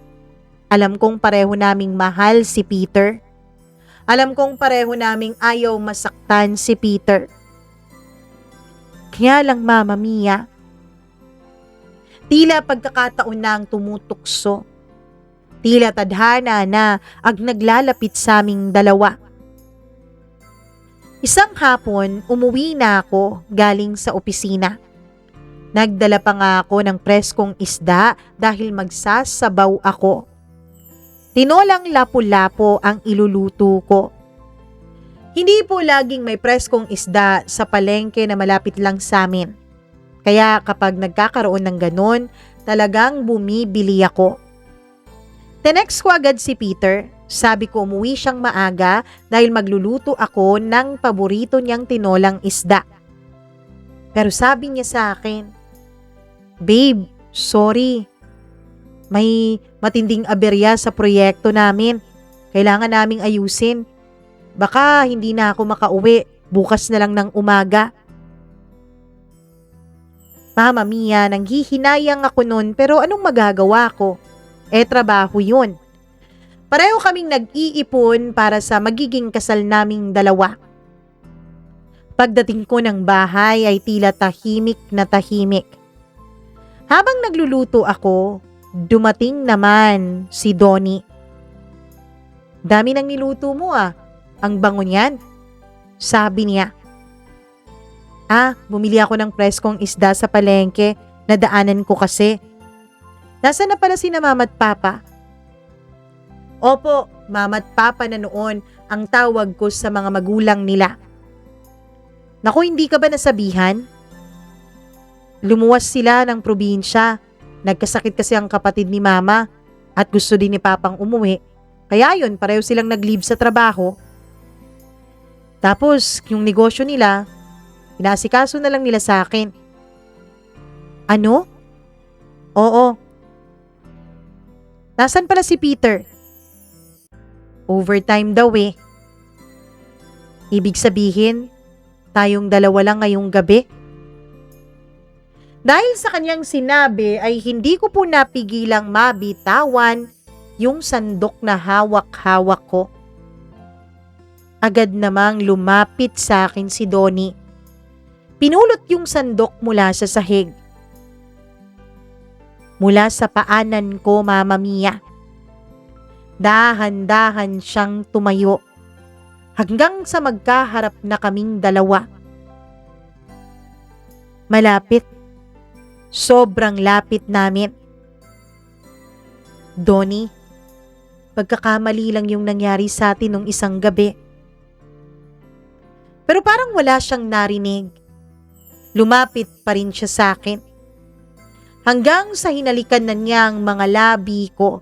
Alam kong pareho naming mahal si Peter. Alam kong pareho naming ayaw masaktan si Peter. Kaya lang, Mama Mia, tila pagkakataon na ang tumutukso. Tila tadhana na ang naglalapit sa aming dalawa. Isang hapon, umuwi na ako galing sa opisina. Nagdala pa nga ako ng preskong isda dahil magsasabaw ako. Tinolang lapu-lapo ang iluluto ko. Hindi po laging may preskong isda sa palengke na malapit lang sa amin. Kaya kapag nagkakaroon ng ganon, talagang bumibili ako. Tinext ko agad si Peter. Sabi ko umuwi siyang maaga dahil magluluto ako ng paborito niyang tinolang isda. Pero sabi niya sa akin, "Babe, sorry. May matinding aberya sa proyekto namin. Kailangan naming ayusin. Baka hindi na ako makauwi. Bukas na lang ng umaga." Mama Mia, nanghihinayang ako nun pero anong magagawa ko? Trabaho yun. Pareho kaming nag-iipon para sa magiging kasal naming dalawa. Pagdating ko ng bahay ay tila tahimik na tahimik. Habang nagluluto ako, dumating naman si Donnie. "Dami nang niluto mo ah. Ang bango niyan," sabi niya. Bumili ako ng preskong isda sa palengke. Nadaanan ko kasi. Nasaan na pala sina Mama at Papa? Opo, Mama at Papa na noon ang tawag ko sa mga magulang nila. Naku, hindi ka ba nasabihan? Lumuwas sila ng probinsya. Nagkasakit kasi ang kapatid ni Mama at gusto din ni Papang umuwi. Kaya yun, pareho silang nag-leave sa trabaho. Tapos, yung negosyo nila, inasikaso na lang nila sa akin. Ano? Oo. Nasaan pala si Peter? Overtime daw eh. Ibig sabihin, tayong dalawa lang ngayong gabi? Dahil sa kanyang sinabi ay hindi ko po napigilang mabitawan yung sandok na hawak-hawak ko. Agad namang lumapit sa akin si Donnie. Pinulot yung sandok mula sa sahig. mula sa paanan ko, Mama Mia. Dahan-dahan siyang tumayo hanggang sa magkaharap na kaming dalawa. Malapit, sobrang lapit namin. Donnie, pagkakamali lang yung nangyari sa atin nung isang gabi. Pero parang wala siyang narinig. Lumapit pa rin siya sa akin. Hanggang sa hinalikan na niya ang mga labi ko.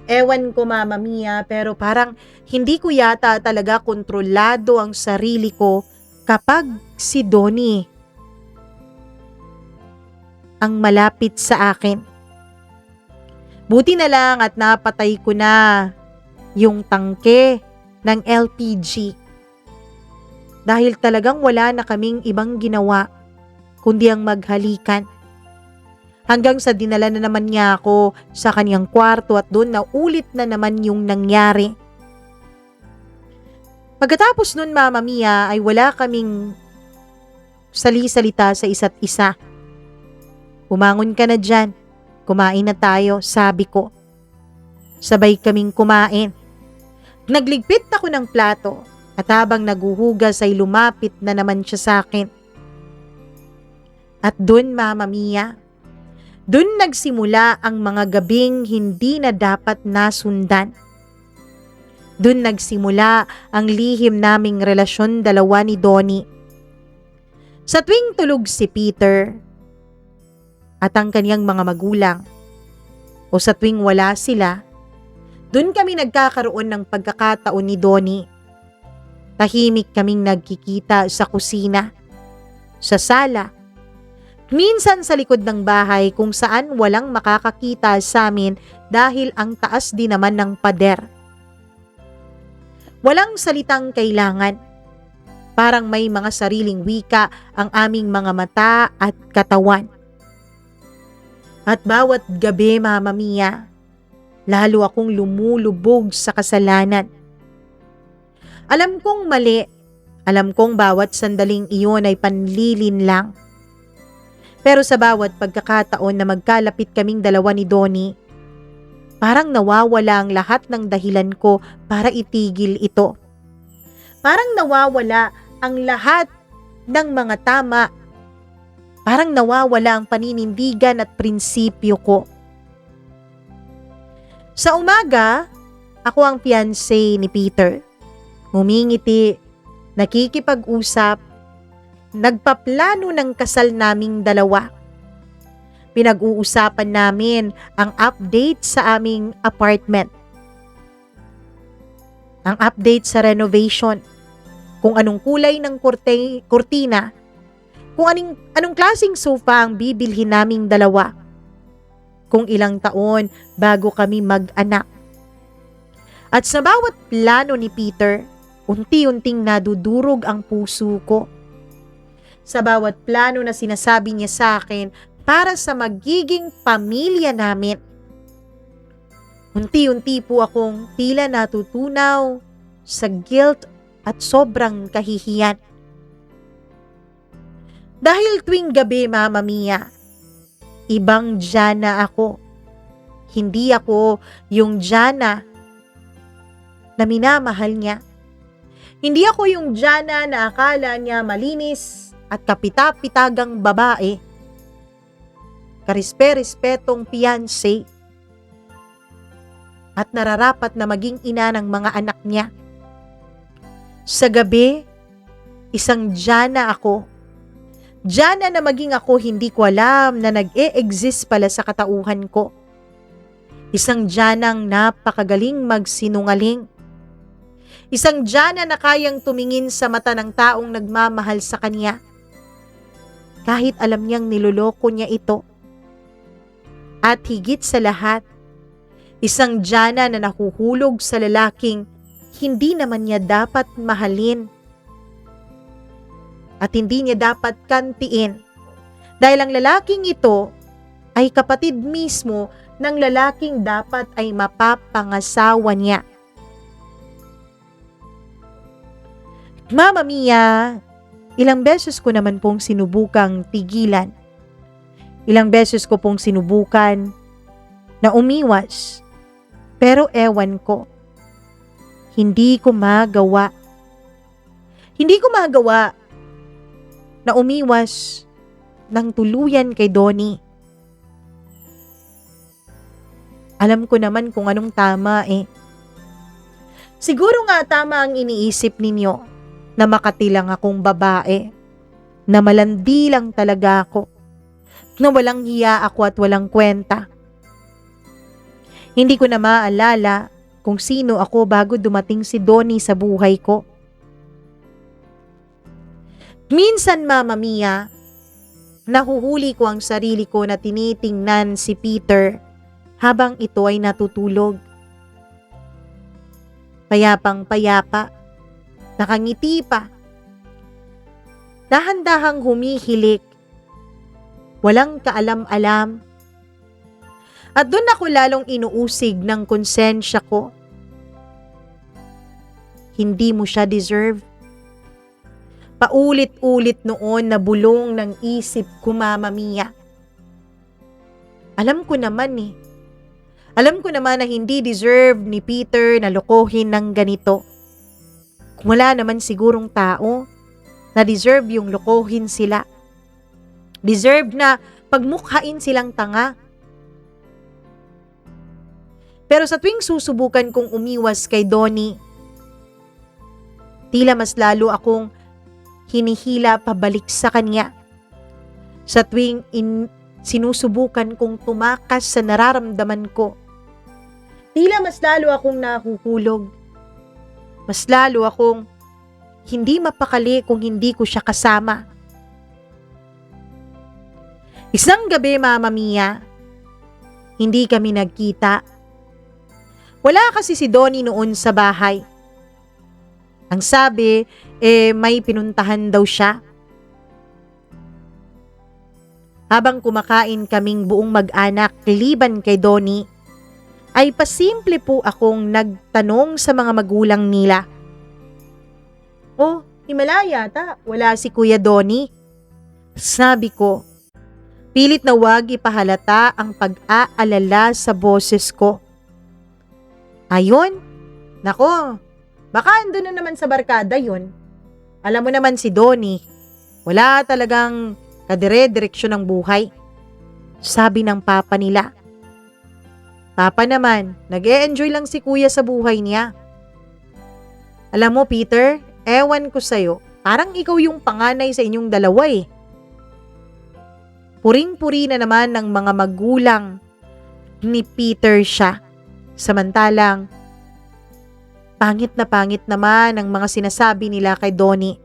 Ewan ko, Mama Mia, pero parang hindi ko yata talaga kontrolado ang sarili ko kapag si Donnie ang malapit sa akin. Buti na lang at napatay ko na yung tangke ng LPG. Dahil talagang wala na kaming ibang ginawa kundi ang maghalikan. Hanggang sa dinala na naman niya ako sa kanyang kwarto at doon na ulit na naman yung nangyari. Pagkatapos nun, Mama Mia, ay wala kaming sali-salita sa isa't isa. Umangon ka na dyan. Kumain na tayo, sabi ko. Sabay kaming kumain. Nagligpit ako ng plato at habang naguhugas ay lumapit na naman siya sa akin. At dun, Mama Mia, dun nagsimula ang mga gabing hindi na dapat nasundan. Dun nagsimula ang lihim naming relasyon dalawa ni Donnie. Sa tuwing tulog si Peter at ang kaniyang mga magulang, o sa tuwing wala sila, dun kami nagkakaroon ng pagkakataon ni Donnie. Tahimik kaming nagkikita sa kusina, sa sala, minsan sa likod ng bahay kung saan walang makakakita sa amin dahil ang taas din naman ng pader. Walang salitang kailangan. Parang may mga sariling wika ang aming mga mata at katawan. At bawat gabi, Mama Mia, lalo akong lumulubog sa kasalanan. Alam kong mali, alam kong bawat sandaling iyon ay panlilin lang. Pero sa bawat pagkakataon na magkalapit kaming dalawa ni Donnie, parang nawawala ang lahat ng dahilan ko para itigil ito. Parang nawawala ang lahat ng mga tama. Parang nawawala ang paninindigan at prinsipyo ko. Sa umaga, ako ang fiancé ni Peter. Ngumingiti, nakikipag-usap, nagpaplano ng kasal naming dalawa. Pinag-uusapan namin ang update sa aming apartment. Ang update sa renovation, kung anong kulay ng kurtina, kung anong klaseng sofa ang bibilhin naming dalawa, kung ilang taon bago kami mag-anak. At sa bawat plano ni Peter, unti-unting nadudurog ang puso ko. Sa bawat plano na sinasabi niya sa akin para sa magiging pamilya namin, unti-unti po akong tila natutunaw sa guilt at sobrang kahihiyan. Dahil tuwing gabi, Mama Mia, ibang Jana ako. Hindi ako yung Jana na minamahal niya. Hindi ako yung Jana na akala niya malinis at kapita-pitagang babae. Karispe-respetong fiancé at nararapat na maging ina ng mga anak niya. Sa gabi, isang Jana ako. Jana na maging ako hindi ko alam na nag-e-exist pala sa katauhan ko. Isang Janang napakagaling magsinungaling. Isang Jana na kayang tumingin sa mata ng taong nagmamahal sa kanya. Kahit alam niyang niloloko niya ito. At higit sa lahat, isang Jana na nahuhulog sa lalaking hindi naman niya dapat mahalin. At hindi niya dapat kantiin dahil ang lalaking ito ay kapatid mismo ng lalaking dapat ay mapapangasawa niya. Mama Mia, ilang beses ko naman pong sinubukang tigilan. Ilang beses ko pong sinubukan na umiwas, pero ewan ko, hindi ko magawa. Hindi ko magawa na umiwas ng tuluyan kay Donnie. Alam ko naman kung anong tama eh. Siguro nga tama ang iniisip ninyo na makatilang akong babae, na malandi lang talaga ako, na walang hiya ako at walang kwenta. Hindi ko na maalala kung sino ako bago dumating si Donnie sa buhay ko. Minsan, Mama Mia, nahuhuli ko ang sarili ko na tinitingnan si Peter habang ito ay natutulog. Payapang-payapa, nakangiti pa, dahan-dahang humihilik, walang kaalam-alam. At doon ako lalong inuusig ng konsensya ko. Hindi mo siya deserve. Paulit-ulit noon na bulong ng isip ko, Mama Mia. Alam ko naman eh. Alam ko naman na hindi deserve ni Peter na lokohin ng ganito. Kung wala naman sigurong tao na deserve yung lokohin sila. Deserve na pagmukhain silang tanga. Pero sa tuwing susubukan kong umiwas kay Donnie, tila mas lalo akong hinihila pabalik sa kanya. Sa tuwing sinusubukan kong tumakas sa nararamdaman ko, tila mas lalo akong nahuhulog. Mas lalo akong hindi mapakali kung hindi ko siya kasama. Isang gabi, Mama Mia, hindi kami nagkita. Wala kasi si Donnie noon sa bahay. Ang sabi, may pinuntahan daw siya. Habang kumakain kaming buong mag-anak liban kay Donnie, ay pasimple po akong nagtanong sa mga magulang nila. Oh, himala yata, wala si Kuya Donnie. Sabi ko, pilit na wag ipahalata ang pag-aalala sa boses ko. Ayun, nako, baka ando na naman sa barkada yun. Alam mo naman si Donnie, wala talagang kadire-direksyon ng buhay. Sabi ng papa nila. Papa naman, nag-e-enjoy lang si kuya sa buhay niya. Alam mo Peter, ewan ko sa'yo, parang ikaw yung panganay sa inyong dalawa eh. Puring-puri na naman ng mga magulang ni Peter siya. Samantalang, pangit naman ang mga sinasabi nila kay Donnie.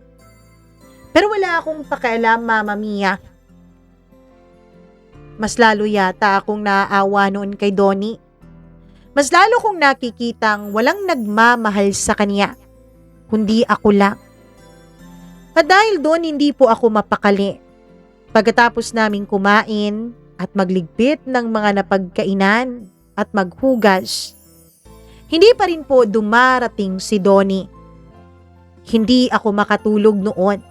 Pero wala akong pakialam, Mama Mia. Mas lalo yata akong naaawa noon kay Donnie. Mas lalo kong nakikitang walang nagmamahal sa kanya, kundi ako lang. At dahil doon hindi po ako mapakali. Pagkatapos naming kumain at magligpit ng mga napagkainan at maghugas, hindi pa rin po dumarating si Donnie. Hindi ako makatulog noon.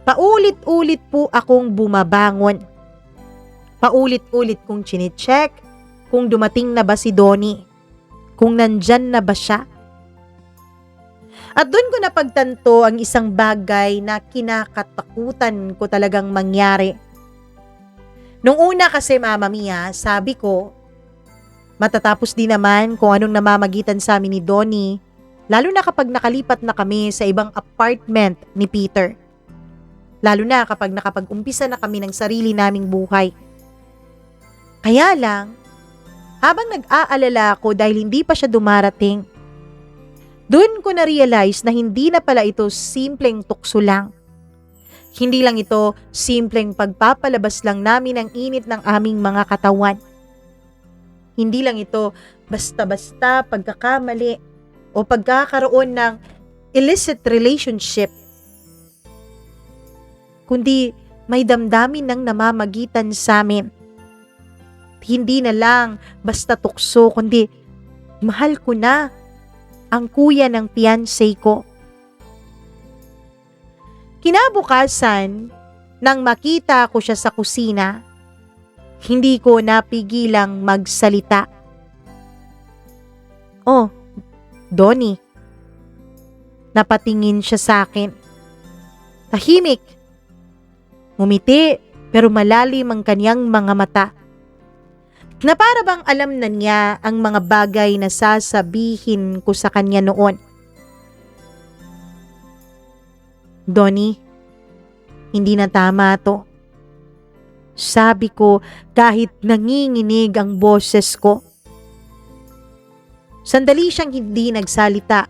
Paulit-ulit po akong bumabangon. Paulit-ulit kong chine-check kung dumating na ba si Donnie, kung nandyan na ba siya. At doon ko napagtanto ang isang bagay na kinakatakutan ko talagang mangyari. Nung una kasi, Mama Mia, sabi ko, matatapos din naman kung anong namamagitan sa amin ni Donnie, lalo na kapag nakalipat na kami sa ibang apartment ni Peter. Lalo na kapag nakapag-umpisa na kami ng sarili naming buhay. Kaya lang, habang nag-aalala ako dahil hindi pa siya dumarating, doon ko na-realize na hindi na pala ito simpleng tukso lang. Hindi lang ito simpleng pagpapalabas lang namin ng init ng aming mga katawan. Hindi lang ito basta-basta pagkakamali o pagkakaroon ng illicit relationship, kundi may damdamin ng namamagitan sa amin. Hindi na lang basta tukso, kundi mahal ko na ang kuya ng fiancé ko. Kinabukasan, nang makita ko siya sa kusina, Hindi ko napigilang magsalita. Oh, Donnie. Napatingin siya sa akin. Tahimik. Ngumiti pero malalim ang kanyang mga mata. Na para bang alam na niya ang mga bagay na sasabihin ko sa kanya noon. Donnie, hindi na tama to. Sabi ko kahit nanginginig ang boses ko. Sandali siyang hindi nagsalita.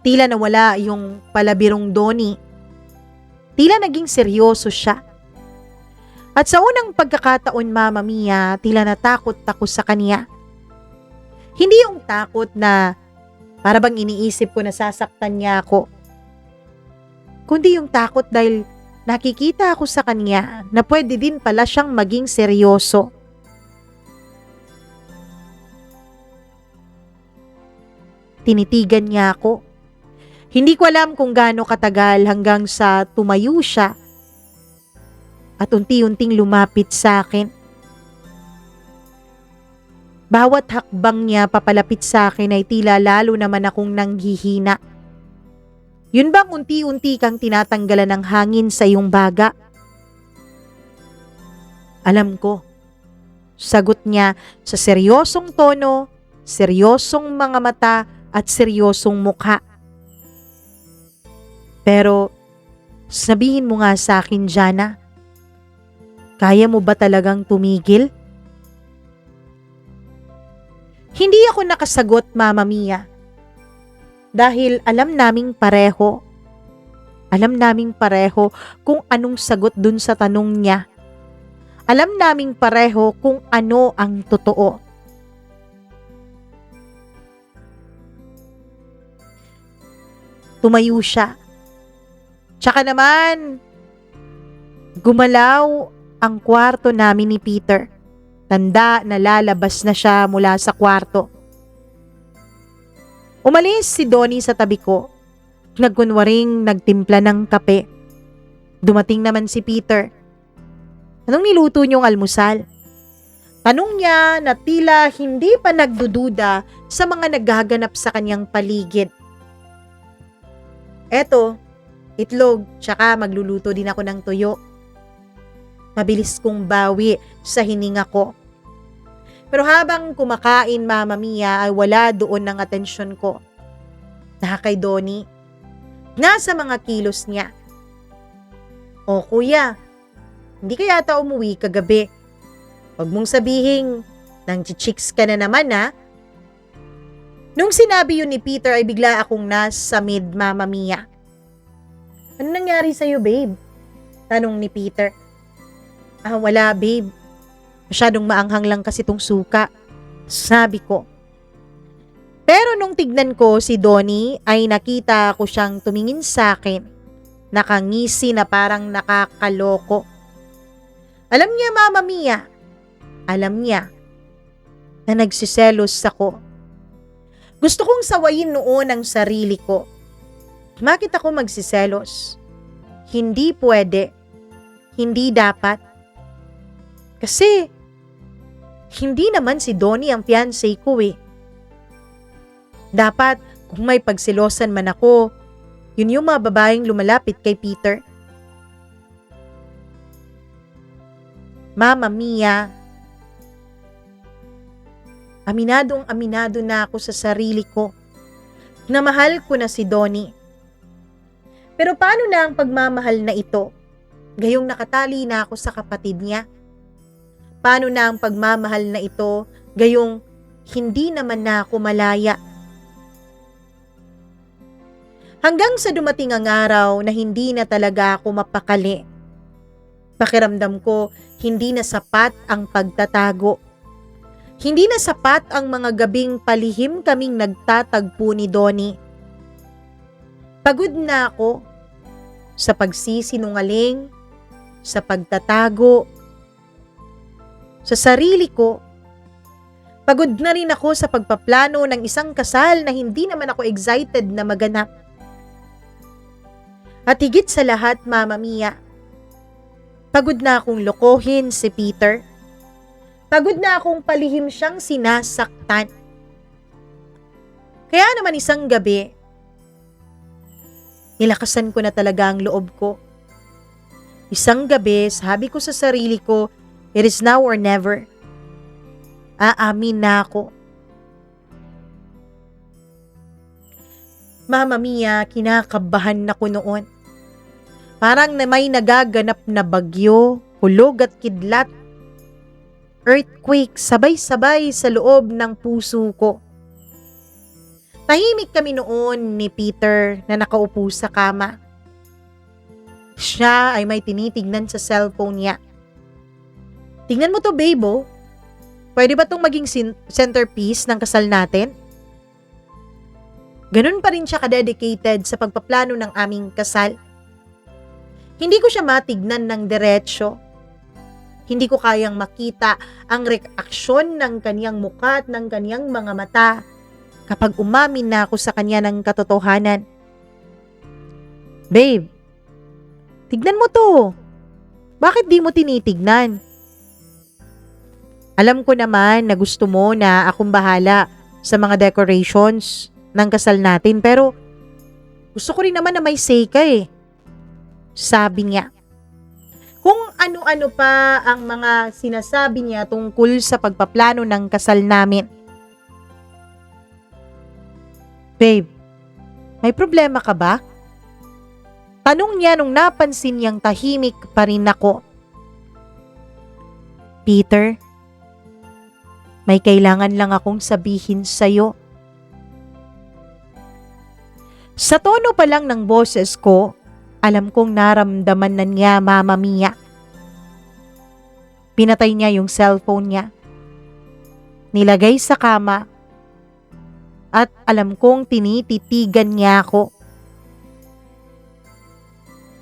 Tila nawala yung palabirong Donnie. Tila naging seryoso siya. At sa unang pagkakataon, Mama Mia, tila natakot ako sa kanya. Hindi yung takot na para bang iniisip ko na sasaktan niya ako. Kundi yung takot dahil nakikita ako sa kanya na pwede din pala siyang maging seryoso. Tinitigan niya ako. Hindi ko alam kung gaano katagal hanggang sa tumayo siya at unti-unting lumapit sa akin. Bawat hakbang niya papalapit sa akin ay tila lalo naman akong nanghihina. Yun bang unti-unti kang tinatanggalan ng hangin sa iyong baga? Alam ko. Sagot niya sa seryosong tono, seryosong mga mata at seryosong mukha. Pero sabihin mo nga sa akin, Jana, kaya mo ba talagang tumigil? Hindi ako nakasagot, Mama Mia. Dahil alam naming pareho kung anong sagot dun sa tanong niya. Alam naming pareho kung ano ang totoo. Tumayo siya. Tsaka naman, gumalaw ang kwarto namin ni Peter. Tanda na lalabas na siya mula sa kwarto. Umalis si Donnie sa tabi ko. Nagkunwaring nagtimpla ng kape. Dumating naman si Peter. Anong niluto niyong almusal? Tanong niya na tila hindi pa nagdududa sa mga naghaganap sa kanyang paligid. Eto, itlog, tsaka magluluto din ako ng tuyo. Mabilis kong bawi sa hininga ko. Pero habang kumakain, Mama Mia, ay wala doon ng atensyon ko. Kay Donnie. Nasa mga kilos niya. O kuya, hindi ka yata umuwi kagabi. Huwag mong sabihin, nang chichiks ka na naman ha. Nung sinabi yun ni Peter ay bigla akong nasa mid, Mama Mia. Ano nangyari sa'yo, babe? Tanong ni Peter. Wala, babe. Masyadong maanghang lang kasi tong suka. Sabi ko. Pero nung tignan ko si Donnie ay nakita ko siyang tumingin sa akin. Nakangisi na parang nakakaloko. Alam niya, Mama Mia. Alam niya na nagsiselos ako. Gusto kong sawayin noon ang sarili ko. Bakit ako magsiselos? Hindi pwede. Hindi dapat. Kasi hindi naman si Donnie ang fiancé ko eh. Dapat kung may pagsilosan man ako, yun yung mga babaeng lumalapit kay Peter. Mama Mia, aminado na ako sa sarili ko na mahal ko na si Donnie. Pero paano na ang pagmamahal na ito? Gayong nakatali na ako sa kapatid niya. Paano na ang pagmamahal na ito, gayong hindi naman na ako malaya? Hanggang sa dumating ang araw na hindi na talaga ako mapakali. Pakiramdam ko, hindi na sapat ang pagtatago. Hindi na sapat ang mga gabing palihim kaming nagtatagpo ni Donnie. Pagod na ako sa pagsisinungaling, sa pagtatago, sa sarili ko. Pagod na rin ako sa pagpaplano ng isang kasal na hindi naman ako excited na maganap. At higit sa lahat, Mama Mia, pagod na akong lokohin si Peter. Pagod na akong palihim siyang sinasaktan. Kaya naman isang gabi, nilakasan ko na talaga ang loob ko. Isang gabi, sabi ko sa sarili ko, it is now or never. Aamin na ako. Mama Mia, kinakabahan na ko noon. Parang na may nagaganap na bagyo, hulog at kidlat. Earthquake, sabay-sabay sa loob ng puso ko. Tahimik kami noon ni Peter na nakaupo sa kama. Siya ay may tinitignan sa cellphone niya. Tingnan mo to, babe, oh. Pwede ba tong maging centerpiece ng kasal natin? Ganun pa rin siya kadedicated sa pagpaplano ng aming kasal. Hindi ko siya matignan ng diretsyo. Hindi ko kayang makita ang reaksyon ng kaniyang mukha at ng kaniyang mga mata kapag umamin na ako sa kanya ng katotohanan. Babe, tignan mo to. Bakit di mo tinitignan? Alam ko naman na gusto mo na akong bahala sa mga decorations ng kasal natin, pero gusto ko rin naman na may say ka eh. Sabi niya. Kung ano-ano pa ang mga sinasabi niya tungkol sa pagpaplano ng kasal namin. Babe, may problema ka ba? Tanong niya nung napansin niyang tahimik pa rin ako. Peter, may kailangan lang akong sabihin sa'yo. Sa tono pa lang ng boses ko, alam kong naramdaman na niya, Mama Mia. Pinatay niya yung cellphone niya. Nilagay sa kama. At alam kong tinititigan niya ako.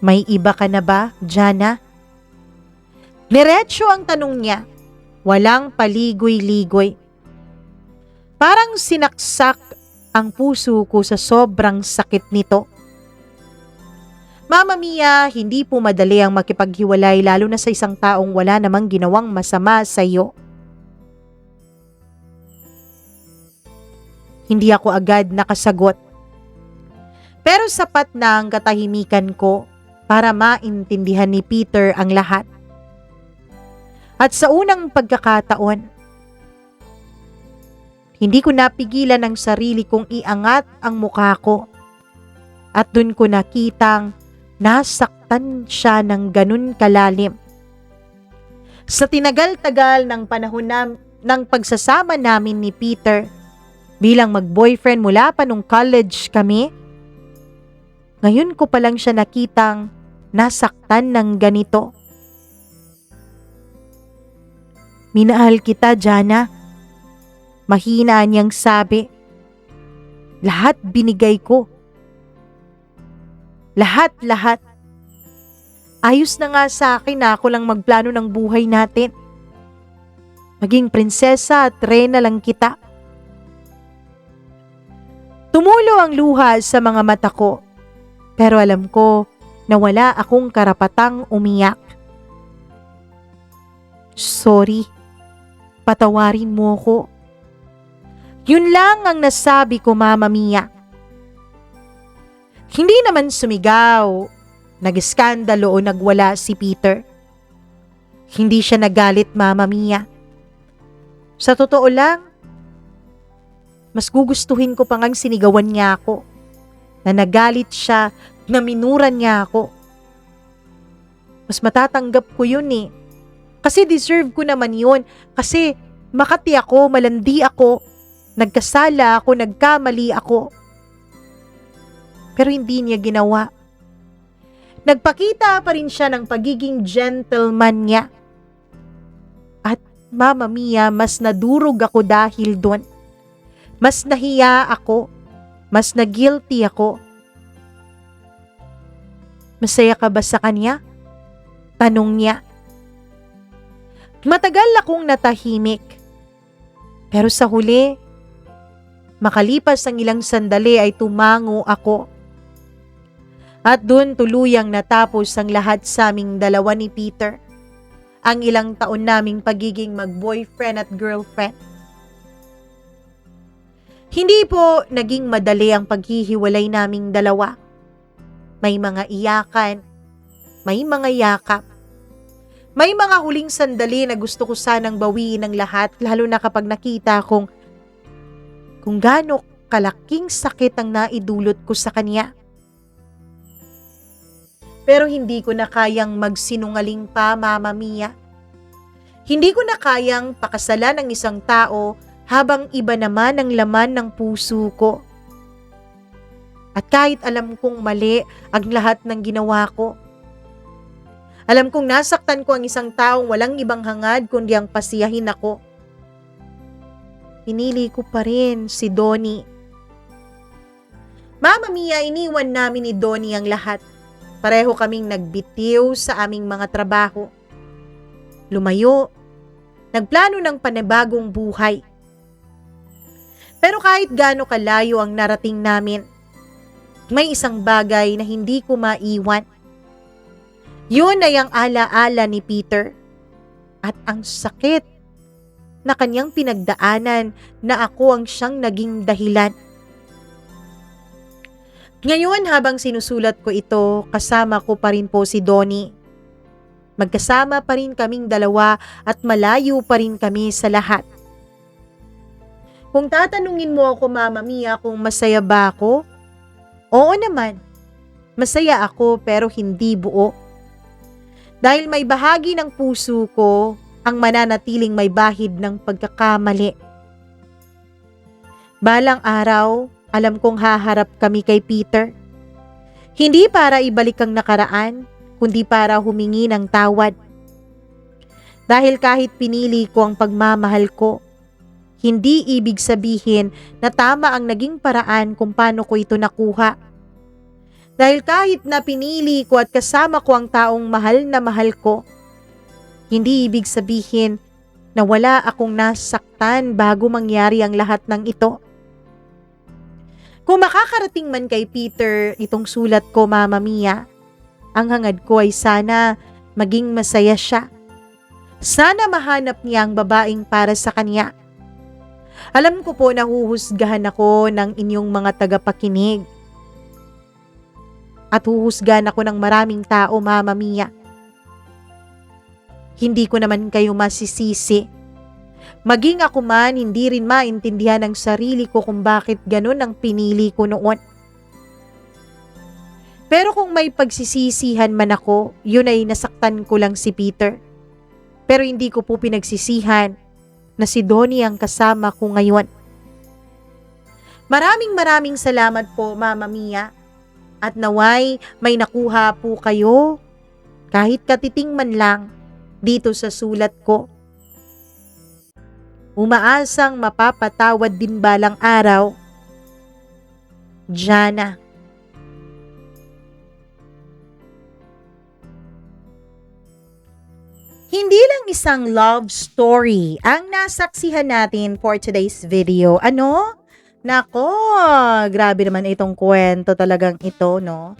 May iba ka na ba, Jana? Diretso ang tanong niya. Walang paligoy-ligoy. Parang sinaksak ang puso ko sa sobrang sakit nito. Mama Mia, hindi po madali ang makipaghiwalay lalo na sa isang taong wala namang ginawang masama sa iyo. Hindi ako agad nakasagot. Pero sapat na ang katahimikan ko para maintindihan ni Peter ang lahat. At sa unang pagkakataon, hindi ko napigilan ang sarili kong iangat ang mukha ko. At dun ko nakitang nasaktan siya ng ganun kalalim. Sa tinagal-tagal ng panahon ng pagsasama namin ni Peter bilang mag-boyfriend mula pa nung college kami, ngayon ko pa lang siya nakitang nasaktan ng ganito. Minahal kita, Jana. Mahina niyang sabi. Lahat binigay ko. Lahat. Ayos na nga sa akin na ako lang magplano ng buhay natin. Maging prinsesa at reyna lang kita. Tumulo ang luha sa mga mata ko. Pero alam ko na wala akong karapatang umiyak. Sorry. Patawarin mo ko. Yun lang ang nasabi ko, Mama Mia. Hindi naman sumigaw, nag-iskandalo o nagwala si Peter. Hindi siya nagalit, Mama Mia. Sa totoo lang, mas gugustuhin ko pang ang sinigawan niya ako. Na nagalit siya, na minuran niya ako. Mas matatanggap ko yun eh. Kasi deserve ko naman yun. Kasi makati ako, malandi ako. Nagkasala ako, nagkamali ako. Pero hindi niya ginawa. Nagpakita pa rin siya ng pagiging gentleman niya. At Mama Mia, mas nadurog ako dahil doon. Mas nahiya ako. Mas na-guilty ako. Masaya ka ba sa kanya? Tanong niya. Matagal akong natahimik. Pero sa huli, makalipas ang ilang sandali ay tumango ako. At dun tuluyang natapos ang lahat sa aming dalawa ni Peter. ang ilang taon naming pagiging mag-boyfriend at girlfriend. Hindi po naging madali ang paghihiwalay naming dalawa. May mga iyakan, may mga yakap, may mga huling sandali na gusto ko sanang bawiin ang lahat, lalo na kapag nakita kung gaano kalaking sakit ang naidulot ko sa kanya. Pero hindi ko na kayang magsinungaling pa, Mama Mia. Hindi ko na kayang pakasalan ng isang tao habang iba naman ang laman ng puso ko. At kahit alam kong mali ang lahat ng ginawa ko, alam kong nasaktan ko ang isang taong walang ibang hangad kundi ang pasiyahin ako, pinili ko pa rin si Donnie. Mama Mia, iniwan namin ni Donnie ang lahat. Pareho kaming nagbitiw sa aming mga trabaho. Lumayo, nagplano ng panibagong buhay. Pero kahit gaano kalayo ang narating namin, may isang bagay na hindi ko maiwan. Yun ay ang alaala ni Peter at ang sakit na kanyang pinagdaanan na ako ang siyang naging dahilan. Ngayon habang sinusulat ko ito, kasama ko pa rin po si Donnie. Magkasama pa rin kaming dalawa at malayo pa rin kami sa lahat. Kung tatanungin mo ako, Mama Mia, kung masaya ba ako? Oo naman, masaya ako pero hindi buo. Dahil may bahagi ng puso ko ang mananatiling may bahid ng pagkakamali. Balang araw, alam kong haharap kami kay Peter. Hindi para ibalik ang nakaraan, kundi para humingi ng tawad. Dahil kahit pinili ko ang pagmamahal ko, hindi ibig sabihin na tama ang naging paraan kung paano ko ito nakuha. Dahil kahit na pinili ko at kasama ko ang taong mahal na mahal ko, hindi ibig sabihin na wala akong nasaktan bago mangyari ang lahat ng ito. Kung makakarating man kay Peter itong sulat ko, Mama Mia, ang hangad ko ay sana maging masaya siya. Sana mahanap niya ang babaeng para sa kanya. Alam ko po na huhusgahan ako ng inyong mga tagapakinig. At huhusgahan ako ng maraming tao, Mama Mia. Hindi ko naman kayo masisisi. Maging ako man, hindi rin maintindihan ng sarili ko kung bakit ganun ang pinili ko noon. Pero kung may pagsisisihan man ako, yun ay nasaktan ko lang si Peter. Pero hindi ko po pinagsisihan na si Donnie ang kasama ko ngayon. Maraming salamat po, Mama Mia. At naway may nakuha po kayo, kahit katiting man lang, dito sa sulat ko. Umaasang mapapatawad din balang araw, Jana. Hindi lang isang love story ang nasaksihan natin for today's video. Ano? Nako, grabe naman itong kwento talagang ito, no?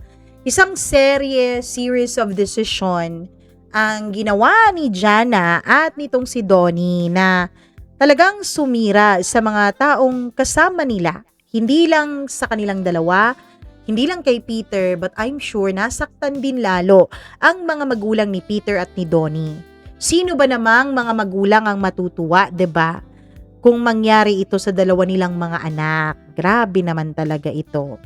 Isang series of decision ang ginawa ni Jana at nitong si Donnie na talagang sumira sa mga taong kasama nila. Hindi lang sa kanilang dalawa, hindi lang kay Peter, but I'm sure nasaktan din lalo ang mga magulang ni Peter at ni Donnie. Sino ba namang mga magulang ang matutuwa, 'di ba? Kung mangyari ito sa dalawa nilang mga anak. Grabe naman talaga ito.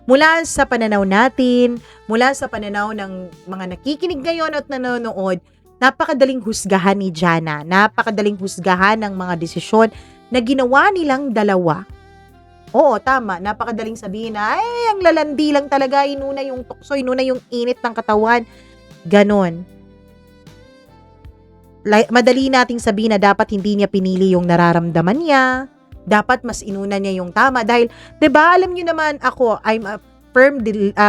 Mula sa pananaw natin, mula sa pananaw ng mga nakikinig ngayon at nanonood, napakadaling husgahan ni Jana, napakadaling husgahan ng mga desisyon na ginawa nilang dalawa. Oo, tama, napakadaling sabihin na, ay, ang lalandi lang talaga, inuna yung tukso, inuna yung init ng katawan. Ganon. Madali nating sabihin na dapat hindi niya pinili yung nararamdaman niya, dapat mas inuna niya yung tama. Dahil, 'di ba, alam niyo naman ako, I'm a firm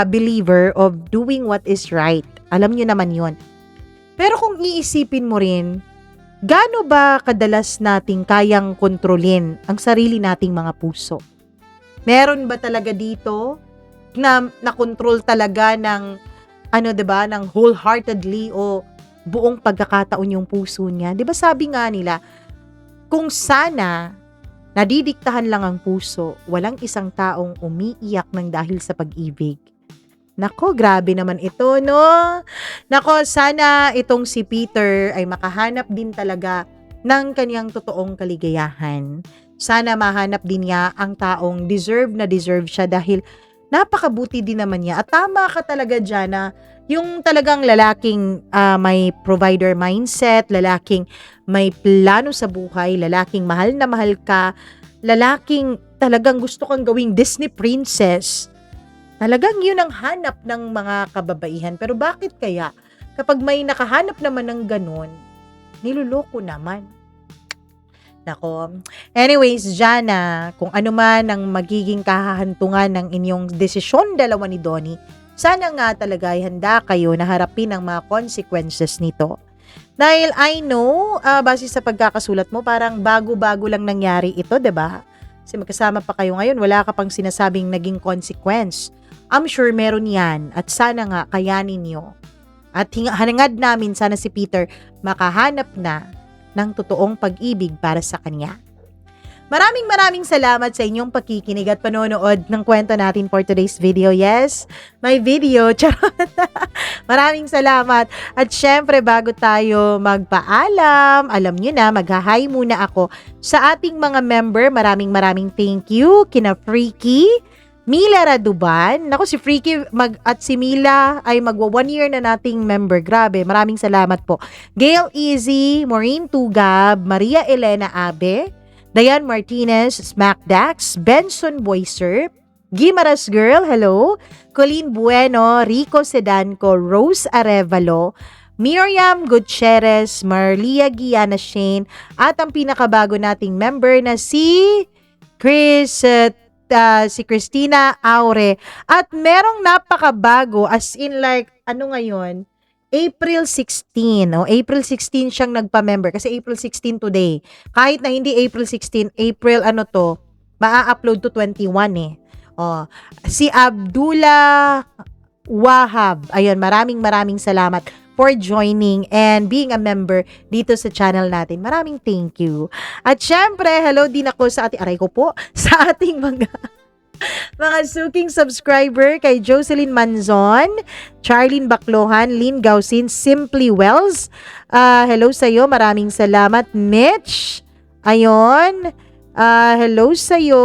believer of doing what is right. Alam niyo naman yun. Pero kung iisipin mo rin, gaano ba kadalas nating kayang kontrolin ang sarili nating mga puso? Meron ba talaga dito na control talaga ng, 'di ba, ng wholeheartedly o buong pagkakataon yung puso niya. 'Di ba sabi nga nila, kung sana nadidiktahan lang ang puso, walang isang taong umiiyak ng dahil sa pag-ibig. Nako, grabe naman ito, no? Nako, sana itong si Peter ay makahanap din talaga ng kanyang totoong kaligayahan. Sana mahanap din niya ang taong deserve na deserve siya dahil napakabuti din naman niya. At tama ka talaga dyan na yung talagang lalaking may provider mindset, lalaking may plano sa buhay, lalaking mahal na mahal ka, lalaking talagang gusto kang gawing Disney princess. Talagang yun ang hanap ng mga kababaihan. Pero bakit kaya kapag may nakahanap naman ng ganun, niluloko naman? Nako. Anyways, Jana, kung ano man ang magiging kahahantungan ng inyong desisyon dalawa ni Donnie, sana nga talaga ay handa kayo na harapin ang mga consequences nito. Dahil I know, base sa pagkakasulat mo, parang bago-bago lang nangyari ito, 'di ba? Kasi magkasama pa kayo ngayon, wala ka pang sinasabing naging consequence. I'm sure meron yan at sana nga kayanin nyo. At hangad namin sana si Peter makahanap na ng totoong pag-ibig para sa kanya. Maraming salamat sa inyong pakikinig at panonood ng kwento natin for today's video. Yes, may video. Maraming salamat. At syempre, bago tayo magpaalam, alam nyo na, mag-hi muna ako sa ating mga member. Maraming thank you. Kina Freaky, Mila Raduban. Naku, si Freaky at si Mila ay magwa 1 year na nating member. Grabe, maraming salamat po. Gail Easy, Maureen Tugab, Maria Elena Abe, Diane Martinez, Smackdax, Benson Boyser, Gimaras Girl, hello, Colleen Bueno, Rico Sedanco, Rose Arevalo, Miriam Gutierrez, Marlia Giana Shane, at ang pinakabago nating member na si Christina Aure. At merong napakabago, as in like, ano ngayon? April 16, April 16 siyang nagpa-member kasi April 16 today. Kahit na hindi April 16, April maa-upload to 21 eh. Si Abdullah Wahab. Ayun, maraming salamat for joining and being a member dito sa channel natin. Maraming thank you. At syempre, hello din ako sa sa ating mga suking subscriber kay Jocelyn Manzon, Charlene Baclohan, Lynn Gausin, Simply Wells. Hello sa'yo, maraming salamat. Mitch, ayun. Hello sa'yo.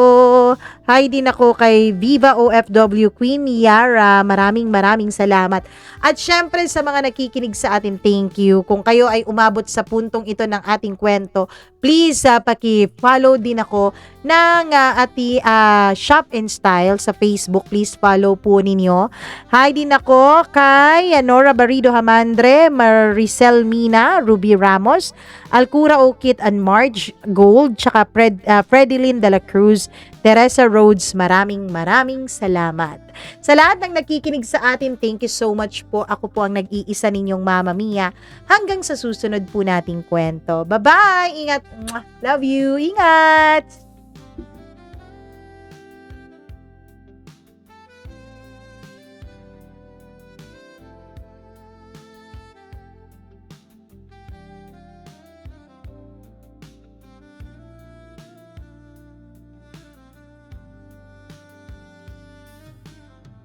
Hi din ako kay Viva OFW Queen Yara. Maraming salamat. At syempre sa mga nakikinig sa atin, thank you. Kung kayo ay umabot sa puntong ito ng ating kwento, please paki-follow din ako ng Shop and Style sa Facebook. Please follow po ninyo. Hi din ako kay Nora Barrido Hamandre, Maricel Mina, Ruby Ramos, Alcura Okit and Marge Gold, tsaka Fredilyn de la Cruz, Teresa Rhodes. Maraming salamat. Sa lahat ng nakikinig sa atin, thank you so much po. Ako po ang nag-iisa ninyong Mama Mia. Hanggang sa susunod po nating kwento. Bye-bye! Ingat! Love you! Ingat!